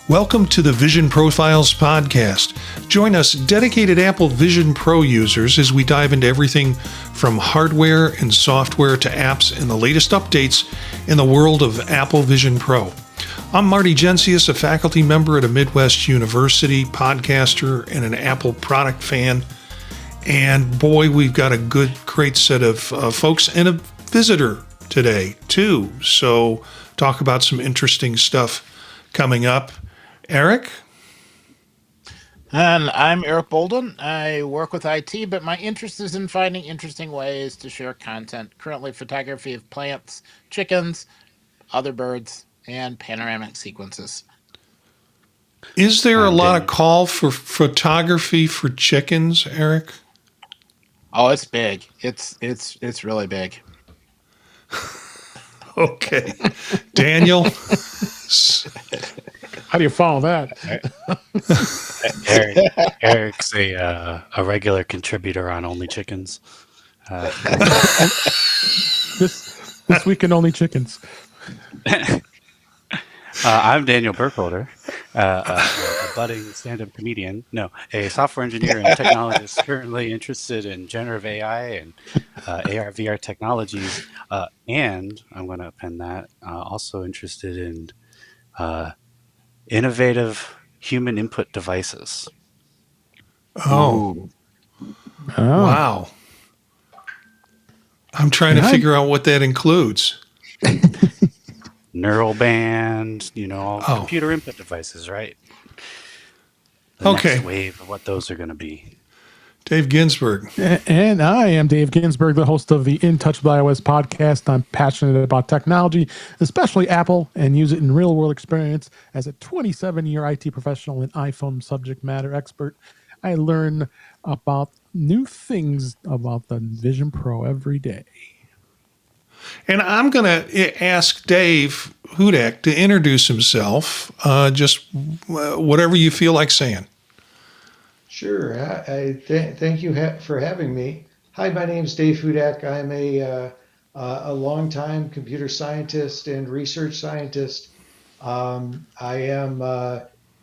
Welcome to the Vision Profiles podcast. Join us, dedicated Apple Vision Pro users, as we dive into everything from hardware and software to apps and the latest updates in the world of Apple Vision Pro. I'm Marty Gensius, a faculty member at a Midwest university, podcaster, and an Apple product fan. And boy, we've got a great set of folks and a visitor today, too. So talk about some interesting stuff coming up. Eric? And I'm Eric Bolden. I work with IT, but my interest is in finding interesting ways to share content. Currently, photography of plants, chickens, other birds, and panoramic sequences. Is there a lot of call for photography for chickens, Eric? Oh, it's big. It's really big. Okay. Daniel? How do you follow that? Eric's a regular contributor on Only Chickens. This week in Only Chickens. I'm Daniel Burkholder, a budding stand-up comedian. No, a software engineer and technologist currently interested in generative AI and AR/VR technologies. And I'm going to append that. Also interested in innovative human input devices. Oh. Wow. I'm trying to figure out what that includes. Neural band, computer input devices, right? The next wave of what those are going to be. Dave Ginsburg. And I am Dave Ginsburg, the host of the In Touch with iOS podcast. I'm passionate about technology, especially Apple, and use it in real-world experience. As a 27-year IT professional and iPhone subject matter expert, I learn about new things about the Vision Pro every day. And I'm going to ask Dave Hudak to introduce himself, just whatever you feel like saying. Sure. Thank you for having me. Hi, my name is Dave Hudak. I'm a longtime computer scientist and research scientist. I am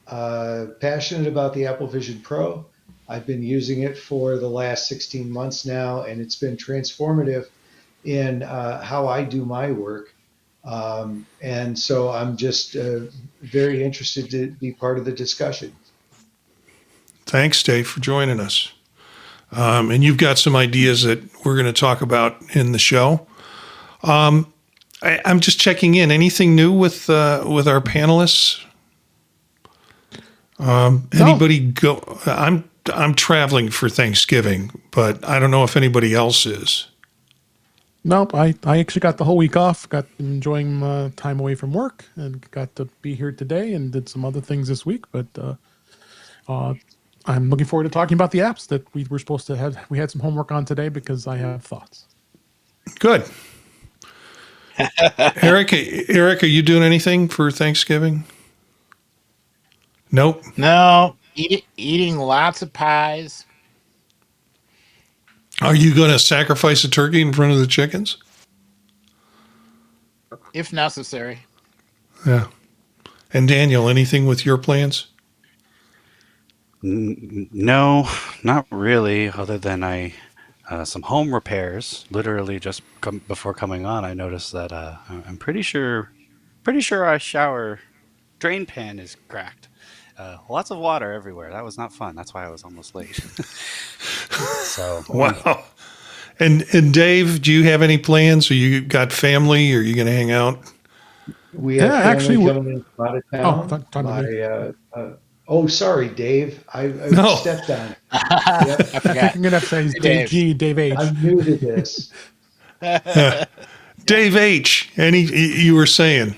passionate about the Apple Vision Pro. I've been using it for the last 16 months now, and it's been transformative in how I do my work. And so I'm just very interested to be part of the discussion. Thanks, Dave, for joining us. And you've got some ideas that we're going to talk about in the show. I'm just checking in. Anything new with our panelists? Anybody go? I'm traveling for Thanksgiving, but I don't know if anybody else is. Nope, I actually got the whole week off, got enjoying time away from work, and got to be here today and did some other things this week. But I'm looking forward to talking about the apps that we were supposed to have. We had some homework on today because I have thoughts. Good. Eric, are you doing anything for Thanksgiving? Nope. No, eating lots of pies. Are you going to sacrifice a turkey in front of the chickens? If necessary. Yeah. And Daniel, anything with your plans? No, not really, other than some home repairs. Literally just before coming on, I noticed that I'm pretty sure our shower drain pan is cracked. Lots of water everywhere. That was not fun. That's why I was almost late. So wow. And Dave, do you have any plans? Or you got family? Or are you going to hang out? We have family coming in from out of town. Sorry, Dave. I stepped on it. I think I'm going to have to say he's Dave G, Dave H. I'm new to this. Dave H, you were saying?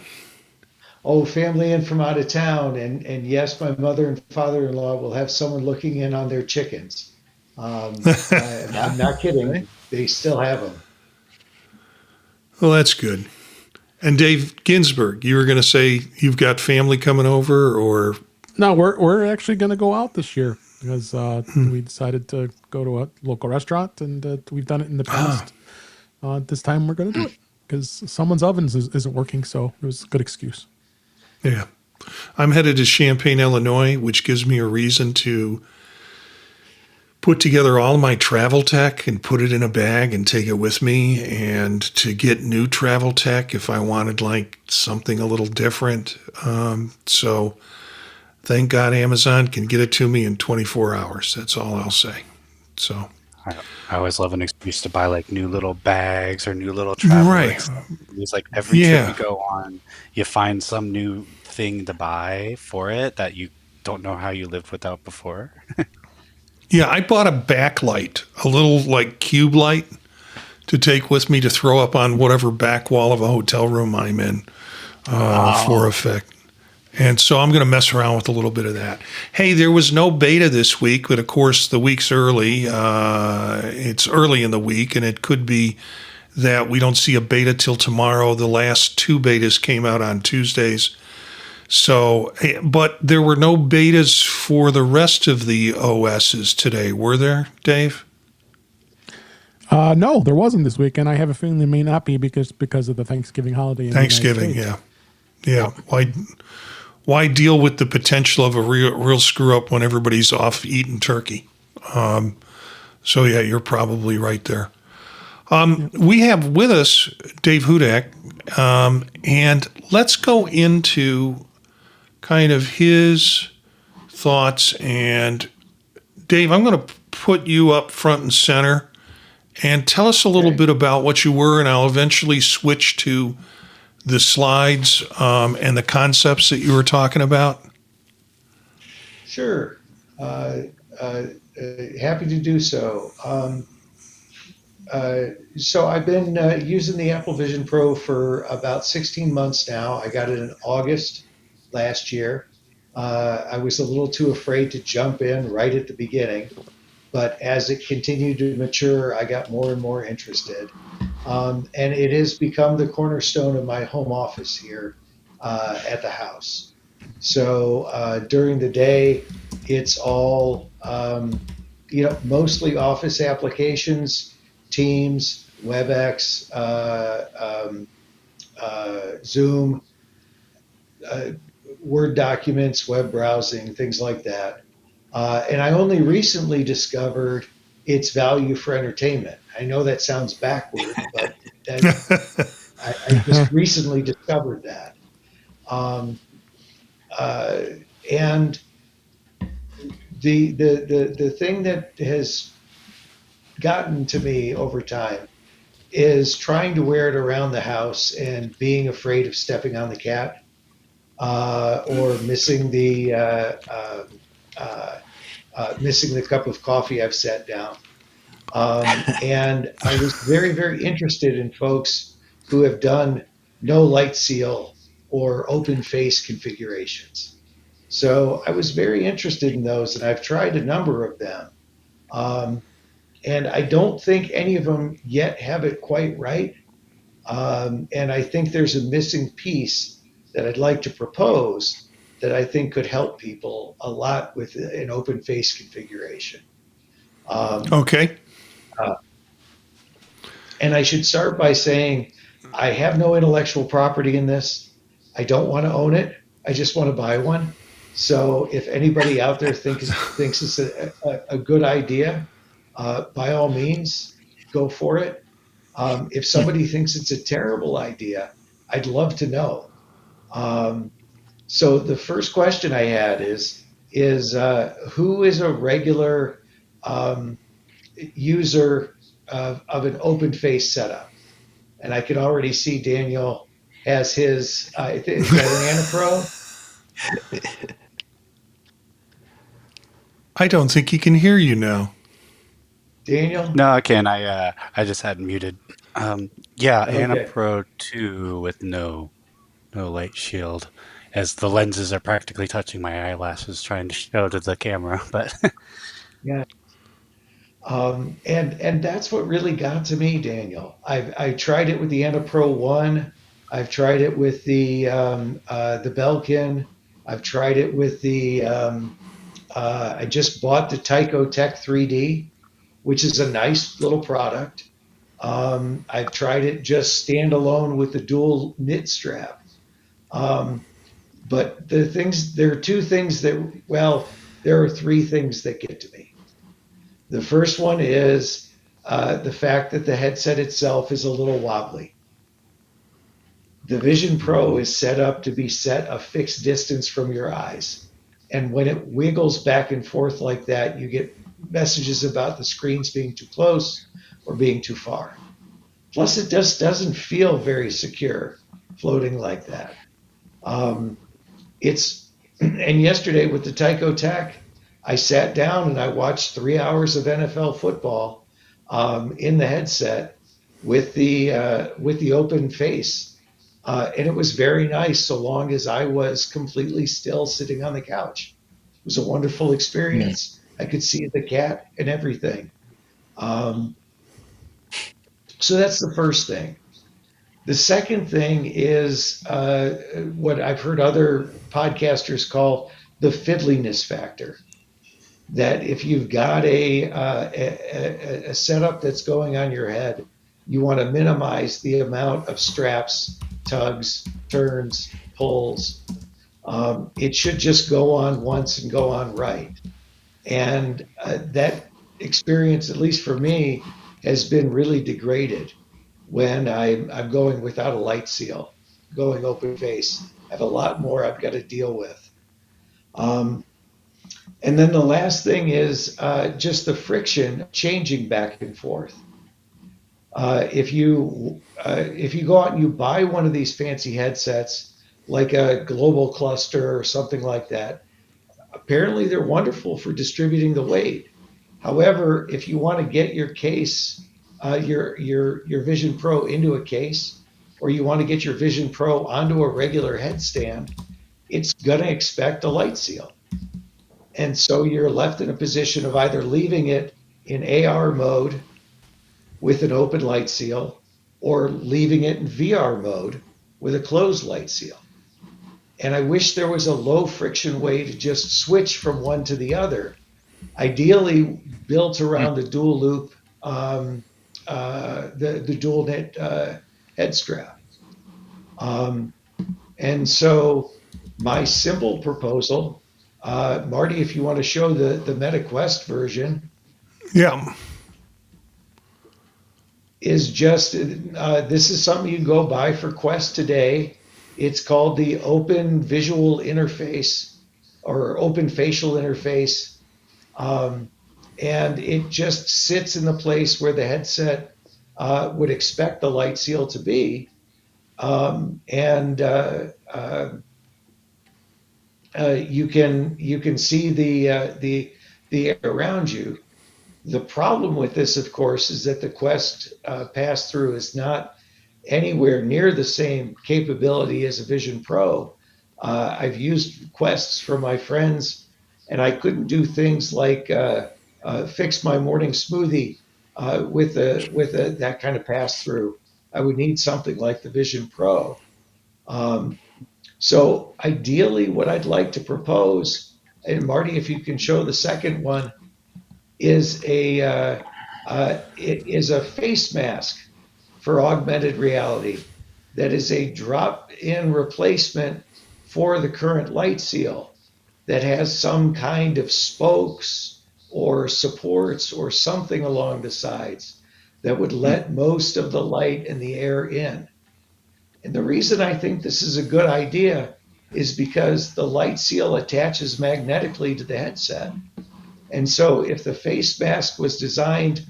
Family in from out of town. And yes, my mother and father-in-law will have someone looking in on their chickens. I'm not kidding. They still have them. Well, that's good. And Dave Ginsburg, you were going to say you've got family coming over, or? No, we're actually going to go out this year because we decided to go to a local restaurant, and we've done it in the past. This time we're going to do it because someone's ovens isn't working, so it was a good excuse. Yeah. I'm headed to Champaign, Illinois, which gives me a reason to put together all my travel tech and put it in a bag and take it with me, and to get new travel tech if I wanted like something a little different. So thank God Amazon can get it to me in 24 hours. That's all I'll say. So I always love an excuse to buy like new little bags or new little travel right, accessories. Like every trip yeah, you go on, you find some new thing to buy for it that you don't know how you lived without before. yeah. I bought a backlight, a little like cube light to take with me to throw up on whatever back wall of a hotel room I'm in for Oh, effect. And so I'm going to mess around with a little bit of that. Hey, there was no beta this week, but of course the week's early. It's early in the week, and it could be that we don't see a beta till tomorrow. The last two betas came out on Tuesdays. So, but there were no betas for the rest of the OSs today, were there, Dave? No, there wasn't this week, and I have a feeling there may not be because of the Thanksgiving holiday in Thanksgiving, the United States. yeah. Why deal with the potential of a real screw up when everybody's off eating turkey? So yeah, you're probably right there. We have with us Dave Hudak, and let's go into kind of his thoughts. And Dave, I'm going to put you up front and center, and tell us a little Okay. bit about what you were, and I'll eventually switch to the slides and the concepts that you were talking about. Sure. Uh, uh, Happy to do so. So I've been using the Apple Vision Pro for about 16 months now. I got it in August last year. I was a little too afraid to jump in right at the beginning, but as it continued to mature, I got more and more interested. And it has become the cornerstone of my home office here at the house. So during the day, it's all mostly Office applications, Teams, WebEx, Zoom, uh, Word documents, web browsing, things like that. And I only recently discovered its value for entertainment. I know that sounds backward, but that, I just recently discovered that. Um, uh, and the thing that has gotten to me over time is trying to wear it around the house and being afraid of stepping on the cat or uh, missing the cup of coffee I've set down. And I was very, very interested in folks who have done no light seal or open face configurations. So I was very interested in those, and I've tried a number of them. Um, and I don't think any of them yet have it quite right. And I think there's a missing piece that I'd like to propose that I think could help people a lot with an open face configuration. Um, Okay. uh, and I should start by saying I have no intellectual property in this. I don't want to own it. I just want to buy one. So if anybody out there thinks it's a good idea, by all means, go for it. If somebody thinks it's a terrible idea, I'd love to know. Um, so the first question I had is who is a regular um, user of an open face setup? And I can already see Daniel has his. Is that an Anapro, I don't think he can hear you now. Daniel? No, I can. I just had muted. Yeah, Anna Okay. Pro 2 with no light shield, as the lenses are practically touching my eyelashes, trying to show to the camera. But Yeah. And that's what really got to me, Daniel. I tried it with the Anapro One. I've tried it with the Belkin. I've tried it with I just bought the Tyco Tech 3D, which is a nice little product. I've tried it just standalone with the dual knit strap. Um, But there are two things that, well, there are three things that get to me. The first one is the fact that the headset itself is a little wobbly. The Vision Pro is set up to be set a fixed distance from your eyes. And when it wiggles back and forth like that, you get messages about the screens being too close or being too far. Plus, it just doesn't feel very secure floating like that. Um, it's and yesterday with the Tyco Tech, I sat down and I watched 3 hours of NFL football in the headset with the open face, and it was very nice so long as I was completely still sitting on the couch. It was a wonderful experience. I could see the cat and everything. Um, so that's the first thing. The second thing is what I've heard other podcasters call the fiddliness factor. That if you've got a setup that's going on your head, you want to minimize the amount of straps, tugs, turns, pulls. It should just go on once and go on right. And that experience, at least for me, has been really degraded when I'm going without a light seal, going open face. I have a lot more I've got to deal with. Um, and then the last thing is just the friction changing back and forth. If you go out and you buy one of these fancy headsets, like a global cluster or something like that, apparently they're wonderful for distributing the weight. However, if you want to get your case, your Vision Pro into a case, or you want to get your Vision Pro onto a regular headstand, it's going to expect a light seal. And so you're left in a position of either leaving it in AR mode with an open light seal or leaving it in VR mode with a closed light seal. And I wish there was a low friction way to just switch from one to the other, ideally built around the dual loop, the dual net head strap. And so my simple proposal, Marty, if you want to show the MetaQuest version, Yeah. is just this is something you can go buy for Quest today. It's called the Open Visual Interface or Open Facial Interface. And it just sits in the place where the headset would expect the light seal to be. And you can see the air around you. The problem with this, of course, is that the Quest pass through is not anywhere near the same capability as a Vision Pro. I've used Quests for my friends, and I couldn't do things like fix my morning smoothie with that kind of pass through. I would need something like the Vision Pro. Um, so ideally, what I'd like to propose, and Marty, if you can show the second one, is a face mask for augmented reality that is a drop-in replacement for the current light seal that has some kind of spokes or supports or something along the sides that would let most of the light and the air in. And the reason I think this is a good idea is because the light seal attaches magnetically to the headset. And so if the face mask was designed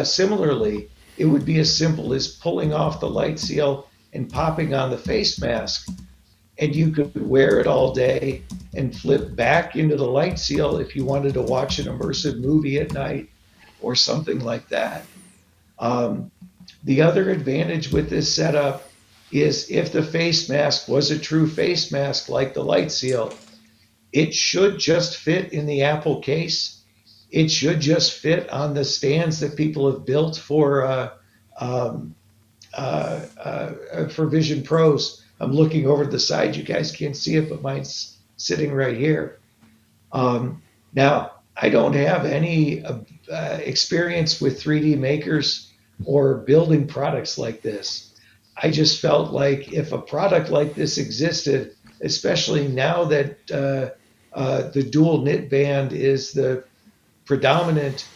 similarly, it would be as simple as pulling off the light seal and popping on the face mask. And you could wear it all day and flip back into the light seal if you wanted to watch an immersive movie at night or something like that. The other advantage with this setup is if the face mask was a true face mask like the light seal, it should just fit in the Apple case. It should just fit on the stands that people have built for Vision Pros. I'm looking over to the side. You guys can't see it, but mine's sitting right here. Now, I don't have any experience with 3D makers or building products like this. I just felt like if a product like this existed, especially now that the dual knit band is the predominant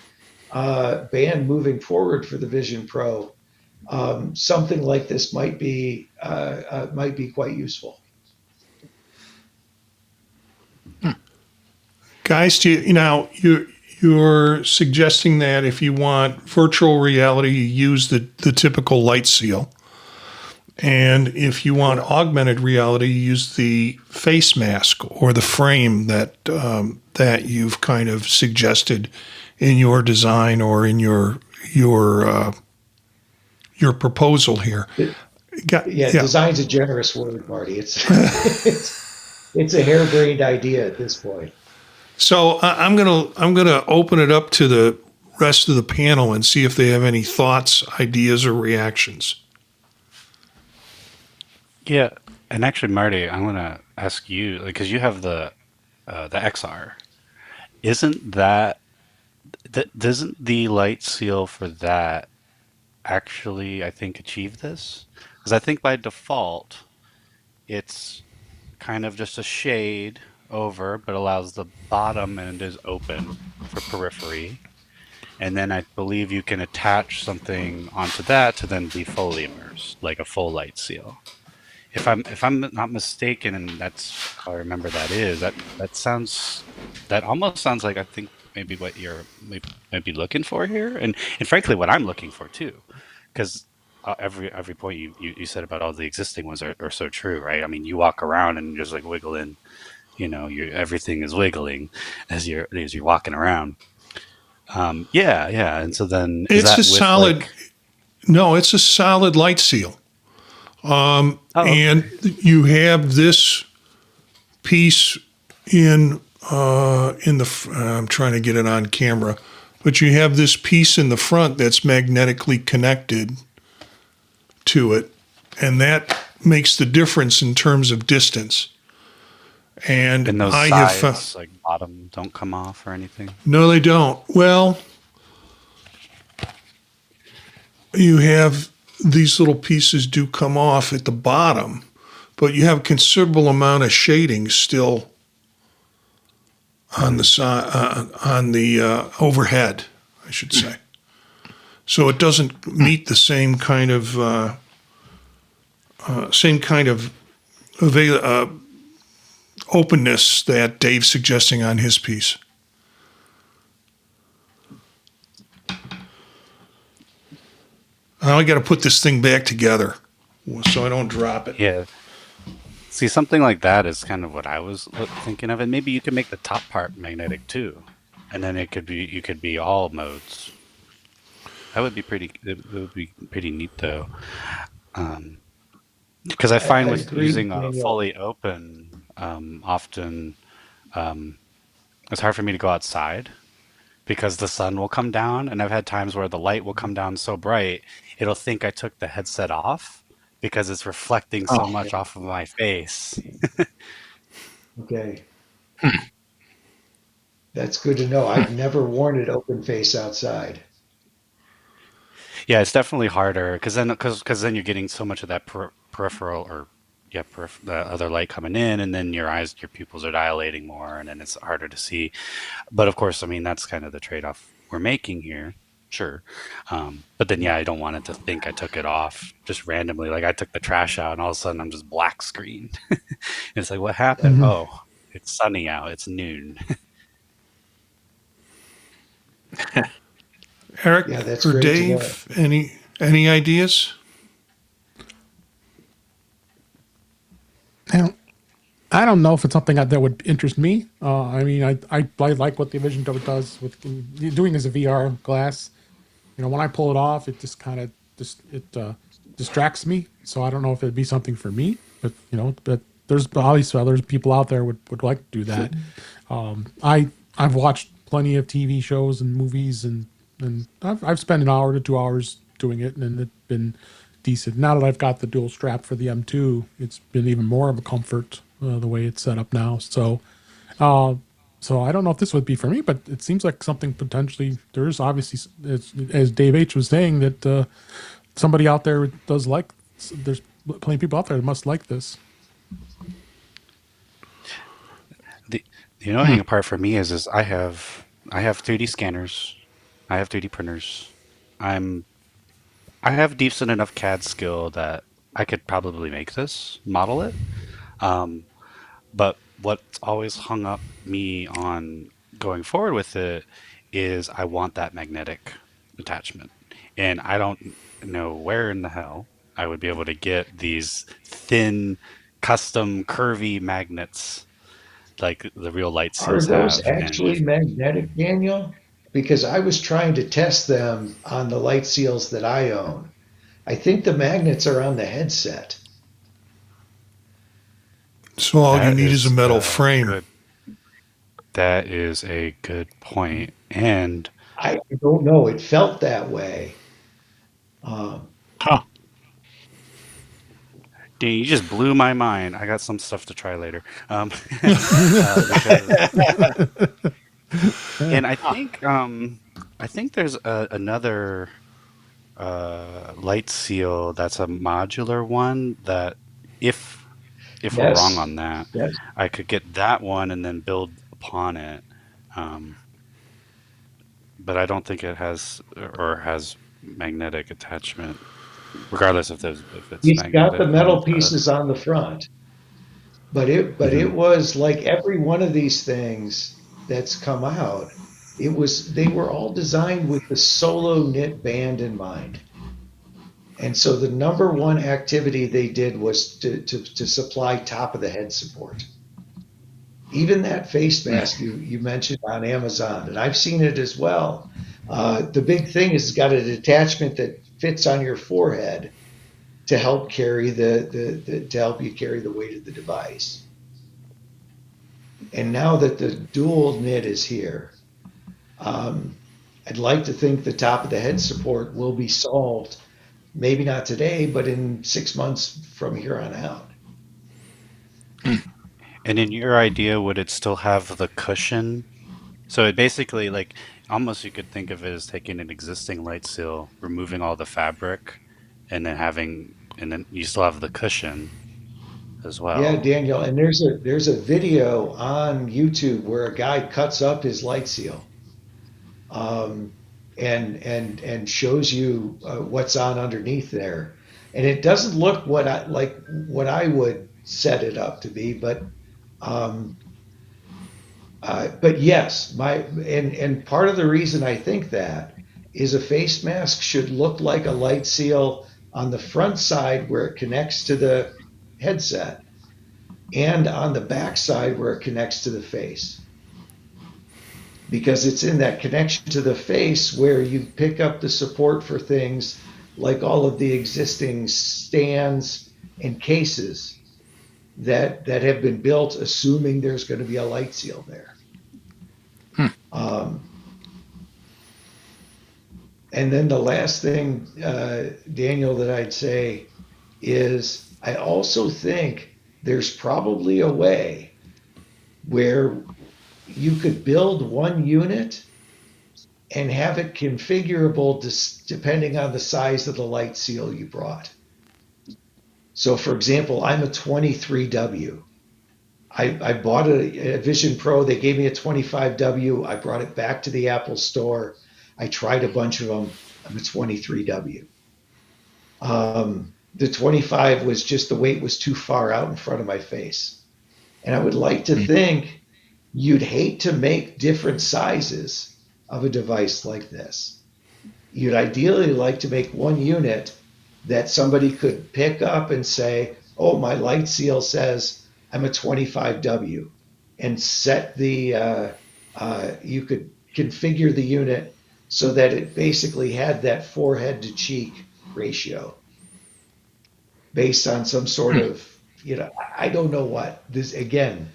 band moving forward for the Vision Pro. Something like this might be quite useful. Guys, you're suggesting that if you want virtual reality, you use the typical light seal. And if you want augmented reality, you use the face mask or the frame that you've kind of suggested in your design or in your proposal here. Design's a generous word, Marty. It's a harebrained idea at this point. So I'm gonna open it up to the rest of the panel and see if they have any thoughts, ideas, or reactions. Yeah, and actually, Marty, I'm gonna ask you because you have the XR. Isn't doesn't the light seal for that actually, I think, achieve this? Because I think by default, it's kind of just a shade over, but allows the bottom end is open for periphery. And then I believe you can attach something onto that to then be fully immersed, like a full light seal. If I'm not mistaken, and that's how I remember that is, that almost sounds like I think maybe what you're maybe looking for here, and frankly what I'm looking for too, because every point you said about all the existing ones are so true, right? I mean, you walk around and you're just like wiggling, everything is wiggling as you're walking around. Yeah, and so then is It's that a with solid. like, No, it's a solid light seal. oh, And you have this piece in I'm trying to get it on camera, but you have this piece in the front that's magnetically connected to it, and that makes the difference in terms of distance. And and those I have sides like bottom don't come off or anything? no, they don't. Well, you have these little pieces do come off at the bottom, but you have a considerable amount of shading still on the side, on the overhead, I should say. So it doesn't meet the same kind of openness that Dave's suggesting on his piece. Now I got to put this thing back together so I don't drop it. Yeah. See, something like that is kind of what I was thinking of, and maybe you could make the top part magnetic too, and then you could be all modes. That would be pretty. It would be pretty neat though, because I find I with agree, using a Daniel. fully open, often it's hard for me to go outside because the sun will come down, and I've had times where the light will come down so bright it'll think I took the headset off because it's reflecting so much off of my face. Okay. That's good to know. I've never worn it open face outside. Yeah, it's definitely harder because then you're getting so much of that peripheral or the other light coming in, and then your pupils are dilating more, and then it's harder to see. But of course, I mean that's kind of the trade-off we're making here. Sure, but then yeah, I don't want it to think I took it off just randomly. Like I took the trash out, and all of a sudden I'm just black screened. It's like what happened? Mhm. Oh, it's sunny out. It's noon. Eric Yeah, that's or great to know. Dave, any ideas? I don't know if it's something that would interest me. I mean, I like what the Vision Pro does with doing as a VR glass. When I pull it off, it just kind of distracts me. So I don't know if it'd be something for me, but there's obviously other people out there would like to do that. I've watched plenty of TV shows and movies, and I've spent an hour to 2 hours doing it, and it's been decent. Now that I've got the dual strap for the M2, it's been even more of a comfort the way it's set up now. So I don't know if this would be for me, but it seems like something potentially. There's obviously, as Dave H was saying, that somebody out there does like. There's plenty of people out there that must like this. The the annoying part for me is I have 3D scanners, I have 3D printers. I'm I have decent enough CAD skill that I could probably make this, model it. Um, but what's always hung up me on going forward with it is I want that magnetic attachment. And I don't know where in the hell I would be able to get these thin, custom, curvy magnets like the real light Are seals those have. And actually magnetic, Daniel? Because I was trying to test them on the light seals that I own. I think the magnets are on the headset. So all you that need is a is metal a frame. good that is a good point. And I don't know. It felt that way. Huh. dude, you just blew my mind. I got some stuff to try later. Because and Huh. I think there's another light seal that's a modular one that if we're wrong Yes, on that, yes. I could get that one and then build upon it. Um, but I don't think it has magnetic attachment, regardless if it's He's got the magnetic on metal the. pieces on the front, but it Mhm. was like every one of these things that's come out. They were all designed with the solo knit band in mind. And so the number one activity they did was to supply top of the head support. Even that face mask you mentioned on Amazon, and I've seen it as well. The big thing is it's got a detachment that fits on your forehead to help carry to help you carry the weight of the device. And now that the dual knit is here, um, I'd like to think the top of the head support will be solved. Maybe not today, but in 6 months from here on out. And in your idea, would it still have the cushion? So it basically like almost you could think of it as taking an existing light seal, removing all the fabric, and then you still have the cushion as Yeah, well. Daniel, and there's a video on YouTube where a guy cuts up his light seal, um, and shows you what's on underneath there, and it doesn't look what I would set it up to be, um, but yes, my and part of the reason I think that is a face mask should look like a light seal on the front side where it connects to the headset and on the back side where it connects to the face. Because it's in that connection to the face where you pick up the support for things like all of the existing stands and cases that have been built assuming there's going to be a light seal there. Um, and then the last thing, Daniel, that I'd say is I also think there's probably a way where you could build one unit and have it configurable depending on the size of the light seal you brought. So, for example, I'm a 23W. I bought a Vision Pro. They gave me a 25W. I brought it back to the Apple store. I tried a bunch of them. I'm a 23W. The 25 was just the weight was too far out in front of my face. And I would like to think you'd hate to make different sizes of a device like this. You'd ideally like to make one unit that somebody could pick up and say, oh, my light seal says I'm a 25W, and you could configure the unit so that it basically had that forehead to cheek ratio based on some sort of, I don't know what this, again,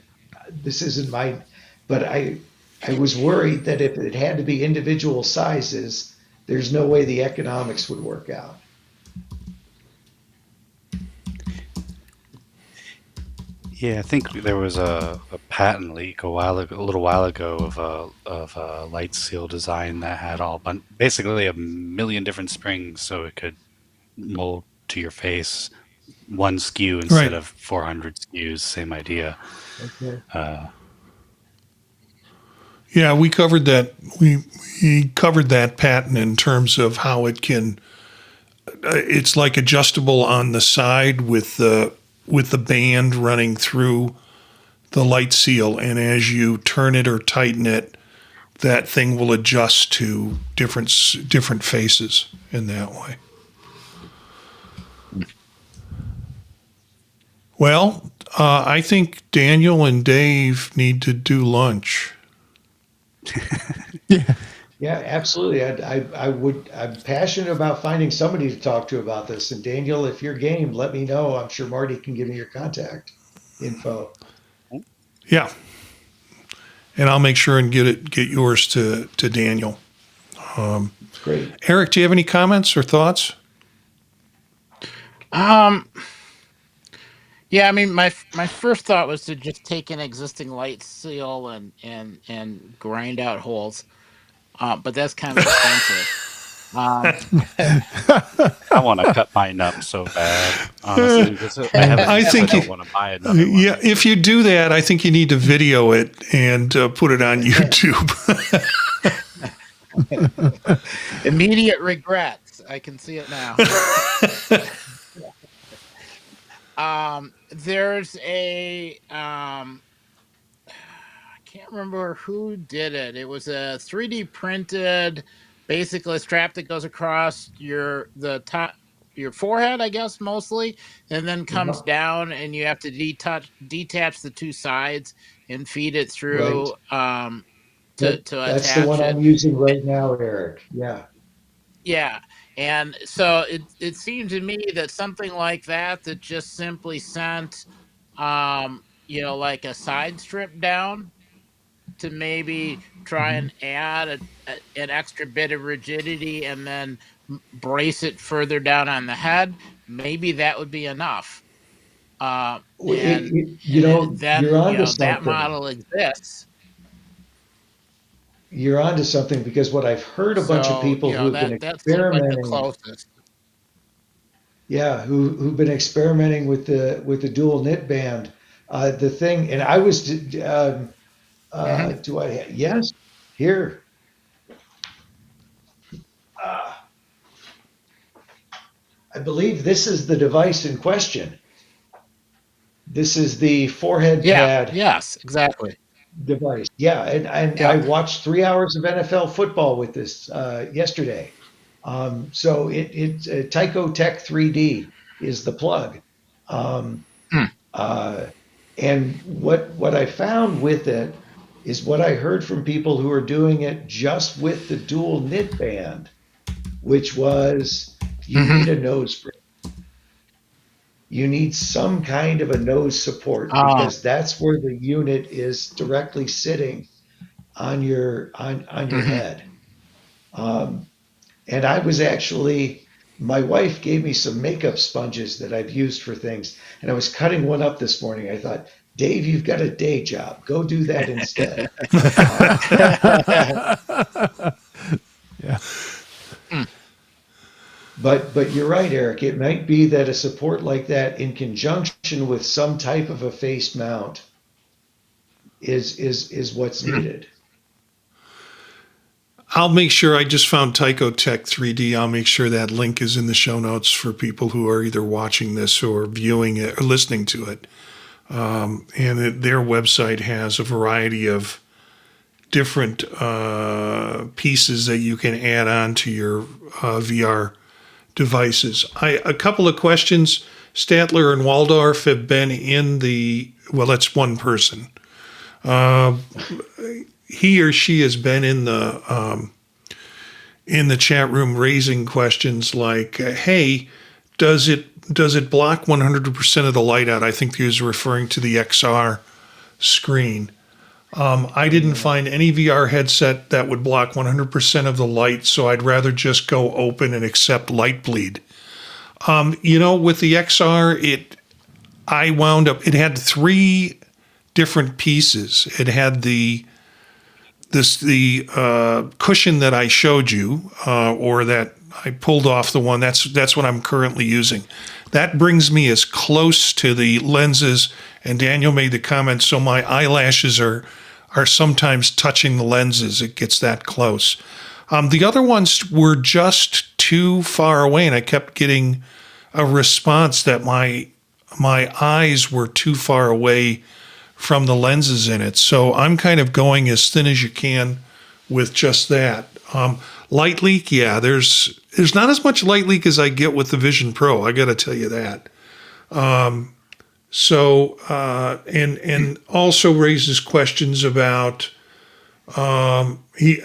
this isn't my, but I was worried that if it had to be individual sizes, there's no way the economics would work out. Yeah, I think there was a patent leak a little while ago of a light seal design that had basically a million different springs, so it could mold to your face one SKU instead Right. of 400 SKUs. Same idea. Okay. Yeah, we covered that. We covered that patent in terms of how it can. It's like adjustable on the side with the band running through the light seal, and as you turn it or tighten it, that thing will adjust to different faces in that way. Well, I think Daniel and Dave need to do lunch. Yeah. Yeah, absolutely. I'm passionate about finding somebody to talk to about this. And Daniel, if you're game, let me know. I'm sure Marty can give me your contact info. Yeah, and I'll make sure and get yours to Daniel. Great. Eric, do you have any comments or thoughts? Um, yeah, I mean, my first thought was to just take an existing light seal and grind out holes, but that's kind of expensive. Um, I want to cut mine up so bad, honestly, because I have a I niece. I think don't want to buy another one. yeah, if you do that, I think you need to video it and put it on YouTube. Immediate regrets. I can see it now. There's a I can't remember who did it. It was a 3D printed, basically a strap that goes across the top your forehead, I guess mostly, and then comes Yeah, down, and you have to detach the two sides and feed it right. through to That's the attach one it. I'm using right now, Eric. Yeah. Yeah. And so it seemed to me that something like that just simply sent like a side strip down to maybe try Mhm. and add an extra bit of rigidity and then brace it further down on the head, maybe that would be enough. Well, And you're then onto that something. model exists. You're onto something because what I've heard a bunch of So people who have been that seemed like the experimenting, closest. yeah, who've been experimenting with the dual knit band. The thing, and I was, Hmm. do I? Yes, here. Uh, I believe this is the device in question. This is the forehead Yeah. pad Yes. Exactly. device. Yeah, and I Yep. watched 3 hours of NFL football with this yesterday. So it's Tyco Tech 3D is the plug. Um, Hmm. uh, and what I found with it is what I heard from people who are doing it just with the dual knit band, which was you Hmm. need a nose break. You need some kind of a nose support Oh. because that's where the unit is directly sitting on your Hmm. head. Um, and I was actually my wife gave me some makeup sponges that I've used for things, and I was cutting one up this morning. I thought, Dave, you've got a day job. Go do that instead. Um, Yeah. but you're right, Eric. It might be that a support like that, in conjunction with some type of a face mount, is what's needed. I'll make sure. I just found Tyco Tech 3D. I'll make sure that link is in the show notes for people who are either watching this or viewing it or listening to it. Their website has a variety of different pieces that you can add on to your VR devices. A couple of questions. Statler and Waldorf have been in the, well, that's one person. He or she has been in the chat room raising questions like, "Hey, does it block 100% of the light out?" I think he was referring to the XR screen. I didn't find any VR headset that would block 100% of the light, so I'd rather just go open and accept light bleed. With the XR, it had three different pieces. It had the cushion that I showed you, or that I pulled off the one. That's what I'm currently using. That brings me as close to the lenses. And Daniel made the comment, so my eyelashes are are sometimes touching the lenses. It gets that close. The other ones were just too far away, and I kept getting a response that my eyes were too far away from the lenses in it. So I'm kind of going as thin as you can with just that. Light leak, yeah, there's not as much light leak as I get with the Vision Pro. I got to tell you that. And also raises questions about he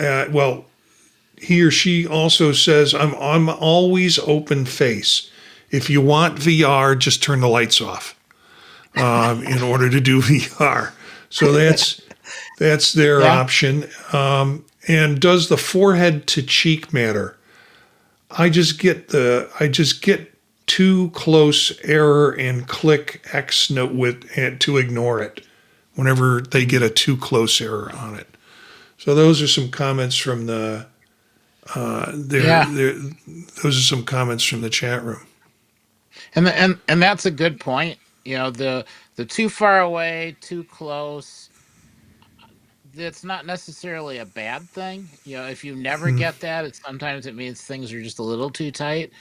or she also says I'm always open face. If you want VR, just turn the lights off in order to do VR. So that's their option. And does the forehead to cheek matter? I just get too close error and click X note to ignore it whenever they get a too close error on it. So those are some comments from the those are some comments from the chat room. And that's a good point. The too far away, too close, it's not necessarily a bad thing. If you never get that, sometimes it means things are just a little too tight.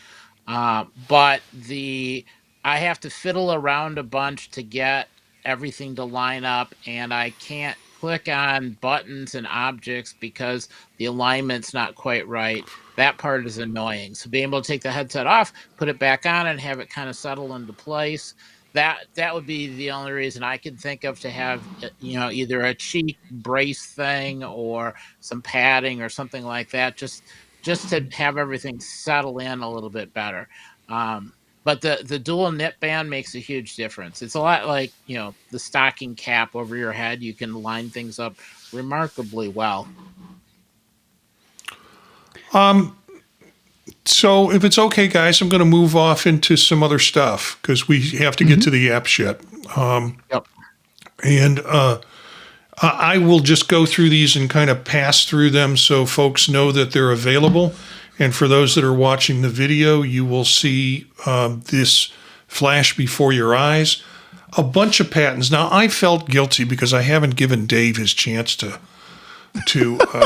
But I have to fiddle around a bunch to get everything to line up, and I can't click on buttons and objects because the alignment's not quite right. That part is annoying. So being able to take the headset off, put it back on, and have it kind of settle into place. That would be the only reason I could think of to have either a cheek brace thing or some padding or something like that, just to have everything settle in a little bit better. But the dual knit band makes a huge difference. It's a lot like the stocking cap over your head. You can line things up remarkably well. So if it's okay, guys, I'm going to move off into some other stuff because we have to get to the app yet. Yep. And I will just go through these and kind of pass through them so folks know that they're available. And for those that are watching the video, you will see this flash before your eyes. A bunch of patents. Now, I felt guilty because I haven't given Dave his chance to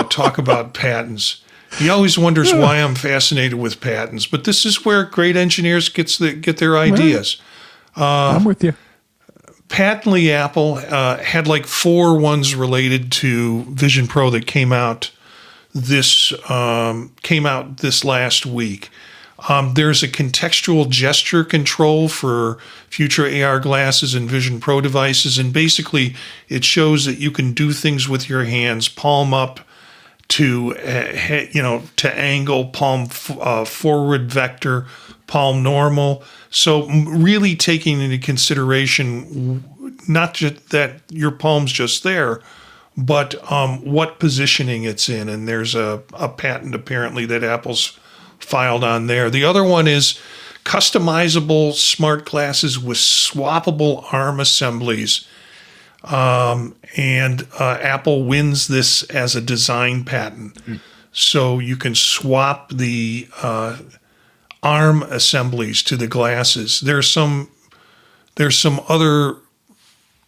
talk about patents. He always wonders why I'm fascinated with patents, but this is where great engineers get their ideas. I'm with you. Patently, Apple had like 4 ones related to Vision Pro that came out this last week. There's a contextual gesture control for future AR glasses and Vision Pro devices, and basically it shows that you can do things with your hands, palm up to angle, palm forward vector, palm normal. So really taking into consideration not just that your palm's just there, but what positioning it's in. And there's a patent apparently that Apple's filed on there. The other one is customizable smart glasses with swappable arm assemblies. And Apple wins this as a design patent. So you can swap the arm assemblies to the glasses. There's some other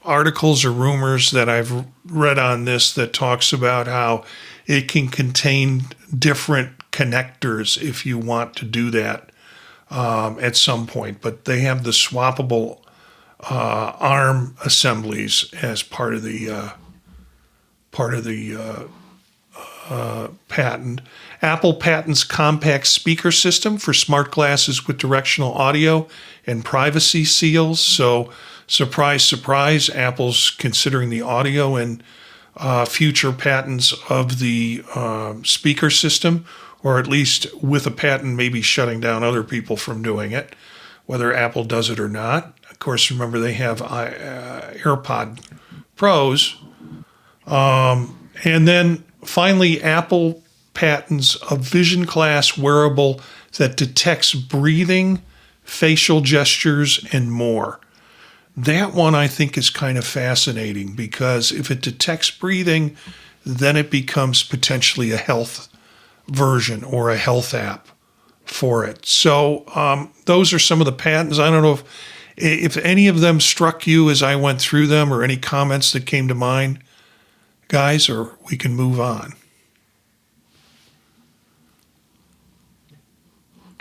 articles or rumors that I've read on this that talks about how it can contain different connectors if you want to do that at some point. But they have the swappable arm assemblies as part of the patent. Apple patents compact speaker system for smart glasses with directional audio and privacy seals. So surprise, surprise, Apple's considering the audio and future patents of the speaker system, or at least with a patent maybe shutting down other people from doing it, whether Apple does it or not. Of course, remember they have AirPod Pros. And then finally, Apple patents a vision class wearable that detects breathing, facial gestures, and more. That one I think is kind of fascinating because if it detects breathing, then it becomes potentially a health version or a health app for it. So those are some of the patents. I don't know if any of them struck you as I went through them or any comments that came to mind guys, or we can move on.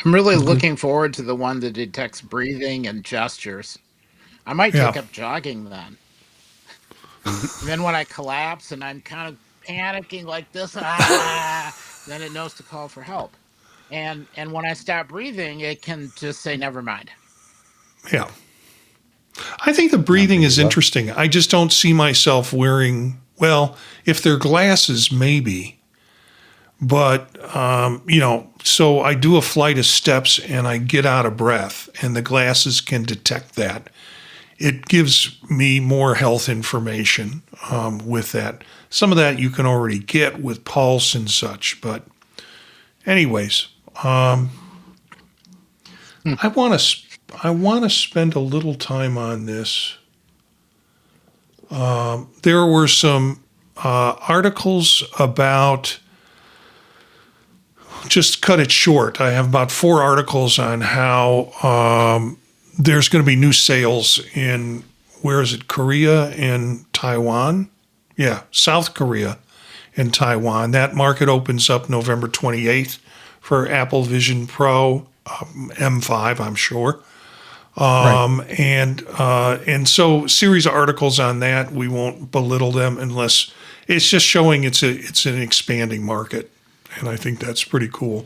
I'm really looking forward to the one that detects breathing and gestures. I might Yeah. take up jogging then. And then when I collapse and I'm kind of panicking like this, then it knows to call for help. And when I stop breathing, it can just say never mind. Yeah. I think the Not breathing big is deal. interesting. I just don't see myself wearing, well, if they're glasses, maybe. But, so I do a flight of steps and I get out of breath, and the glasses can detect that. It gives me more health information with that. Some of that you can already get with Pulse and such. But, anyways, Hmm. I want to spend a little time on this. There were some articles about, just cut it short. I have about 4 articles on how there's going to be new sales in, where is it, Korea and Taiwan? Yeah, South Korea and Taiwan. That market opens up November 28th for Apple Vision Pro M5, I'm sure. Right. And so series of articles on that. We won't belittle them unless it's just showing it's an expanding market, and I think that's pretty cool.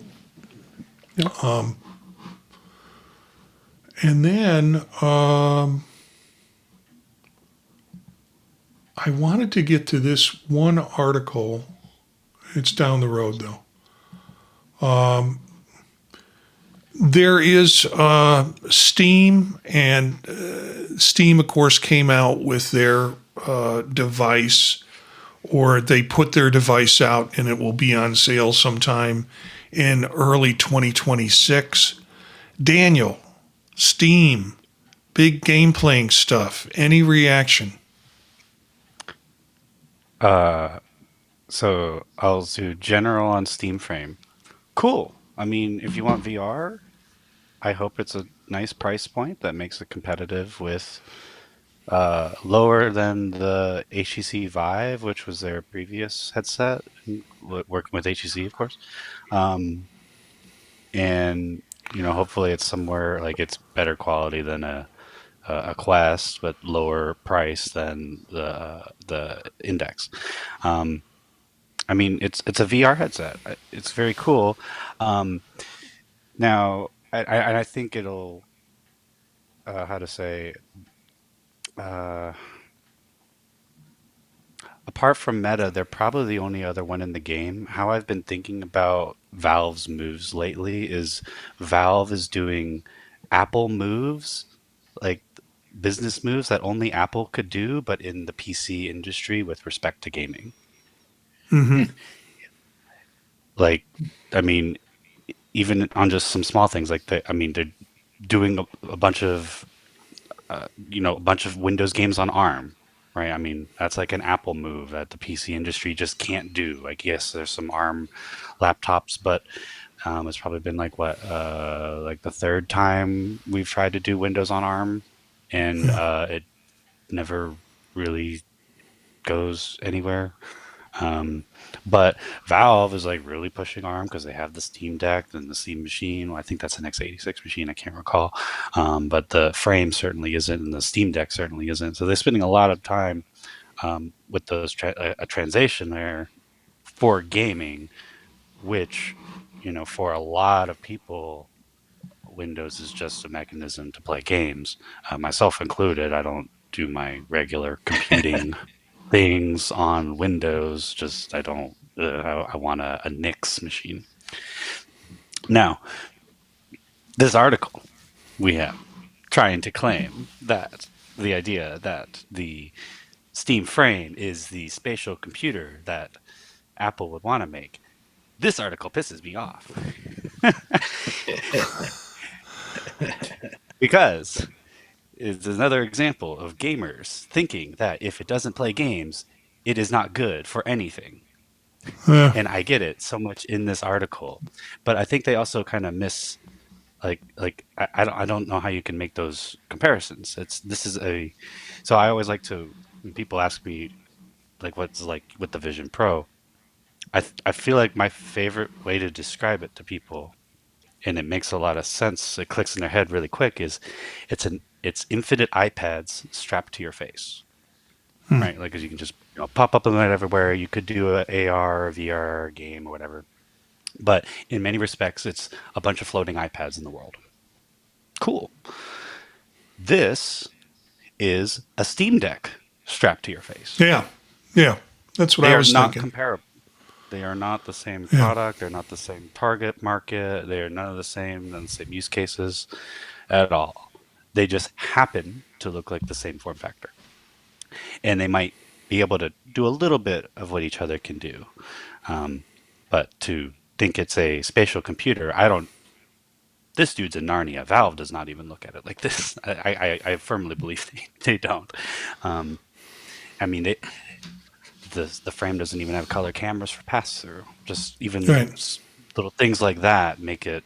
Yep. And then I wanted to get to this one article. It's down the road though. There is Steam, and Steam, of course, came out with their device, or they put their device out and it will be on sale sometime in early 2026. Daniel, Steam, big game playing stuff. Any reaction? Uh, so I'll do general on Steam Frame. Cool. I mean, if you want VR, I hope it's a nice price point that makes it competitive with lower than the HTC Vive, which was their previous headset, working with HTC, of course. Um, and hopefully it's somewhere like it's better quality than a Quest, but lower price than the Index. Um, I mean, it's a VR headset. It's very cool. Um, Now, I think it'll how to say uh, apart from Meta, they're probably the only other one in the game. How I've been thinking about Valve's moves lately is Valve is doing Apple moves, like business moves that only Apple could do, but in the PC industry with respect to gaming. Mm-hmm. Like, I mean, even on just some small things like I mean, they're doing a bunch of a bunch of Windows games on ARM, right? I mean, that's like an Apple move that the PC industry just can't do. Like, yes, there's some ARM laptops, but it's probably been like like the third time we've tried to do Windows on ARM, and Yeah. it never really goes anywhere. Um, but Valve is like really pushing ARM because they have the Steam Deck and the Steam Machine. Well, I think that's an x86 machine. I can't recall. But the frame certainly isn't, and the Steam Deck certainly isn't. So they're spending a lot of time with those a transition there for gaming, which for a lot of people, Windows is just a mechanism to play games, myself included. I don't do my regular computing things on Windows. Just I don't. I want a Nix machine. Now, this article we have trying to claim that the idea that the Steam frame is the spatial computer that Apple would want to make. This article pisses me off because it's another example of gamers thinking that if it doesn't play games, it is not good for anything. Yeah. And I get it so much in this article, but I think they also kind of miss I don't know how you can make those comparisons. It's this is a so I always like to when people ask me like what's like with the Vision Pro, I feel like my favorite way to describe it to people, and it makes a lot of sense, it clicks in their head really quick, is it's infinite iPads strapped to your face. Right? Like, 'cause you can just, pop up them everywhere. You could do a AR or VR game or whatever. But in many respects, it's a bunch of floating iPads in the world. Cool. This is a Steam Deck strapped to your face. Yeah. Yeah. That's what They I are was not thinking. comparable. They are not the same Yeah. product. They're not the same target market. They are none of none of the same use cases at all. They just happen to look like the same form factor. And they might be able to do a little bit of what each other can do. Um, but to think it's a spatial computer, I don't. This dude's in Narnia. Valve does not even look at it like this. I firmly believe they don't. Um, I mean, the frame doesn't even have color cameras for pass through. Just even Right. little things like that make it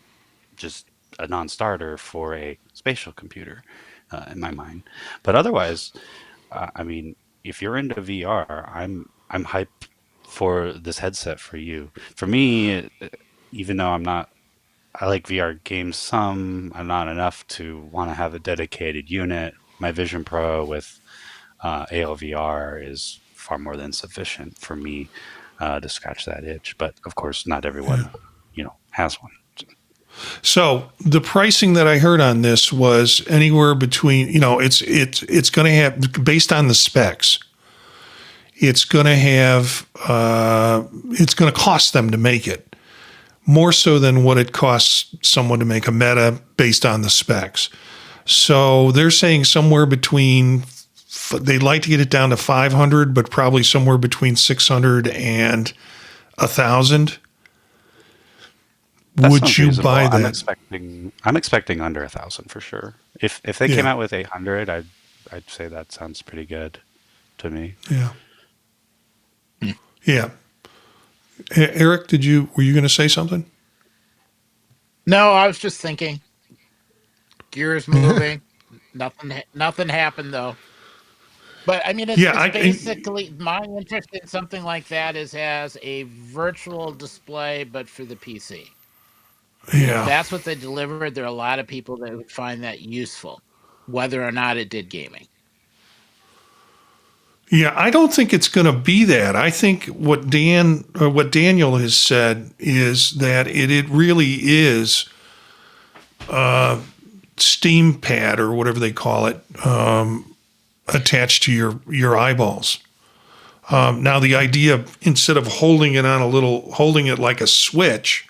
just a non-starter for a spatial computer, in my mind. But otherwise, I mean, if you're into VR, I'm hyped for this headset for you. For me, even though I like VR games some, I'm not enough to want to have a dedicated unit. My Vision Pro with ALVR is far more than sufficient for me to scratch that itch. But of course, not Yeah. everyone, has one. So the pricing that I heard on this was anywhere between, it's going to have, based on the specs, it's going to have, it's going to cost them to make it more so than what it costs someone to make a Meta based on the specs. So they're saying somewhere between, they'd like to get it down to 500, but probably somewhere between 600 and 1,000. That Would sounds you reasonable. buy I'm that? expecting I'm expecting under 1,000 for sure. If they came Yeah. out with 800, I'd say that sounds pretty good to me. Yeah. Yeah. Eric, were you going to say something? No, I was just thinking. Gears moving. Nothing happened though. But I mean, Yeah. it's basically my interest in something like that is as a virtual display, but for the PC. If Yeah. that's what they delivered, there are a lot of people that would find that useful, whether or not it did gaming. Yeah. I don't think it's going to be that. I think what Daniel has said is that it really is Steam pad or whatever they call it, attached to your eyeballs. Now the idea, instead of holding it like a switch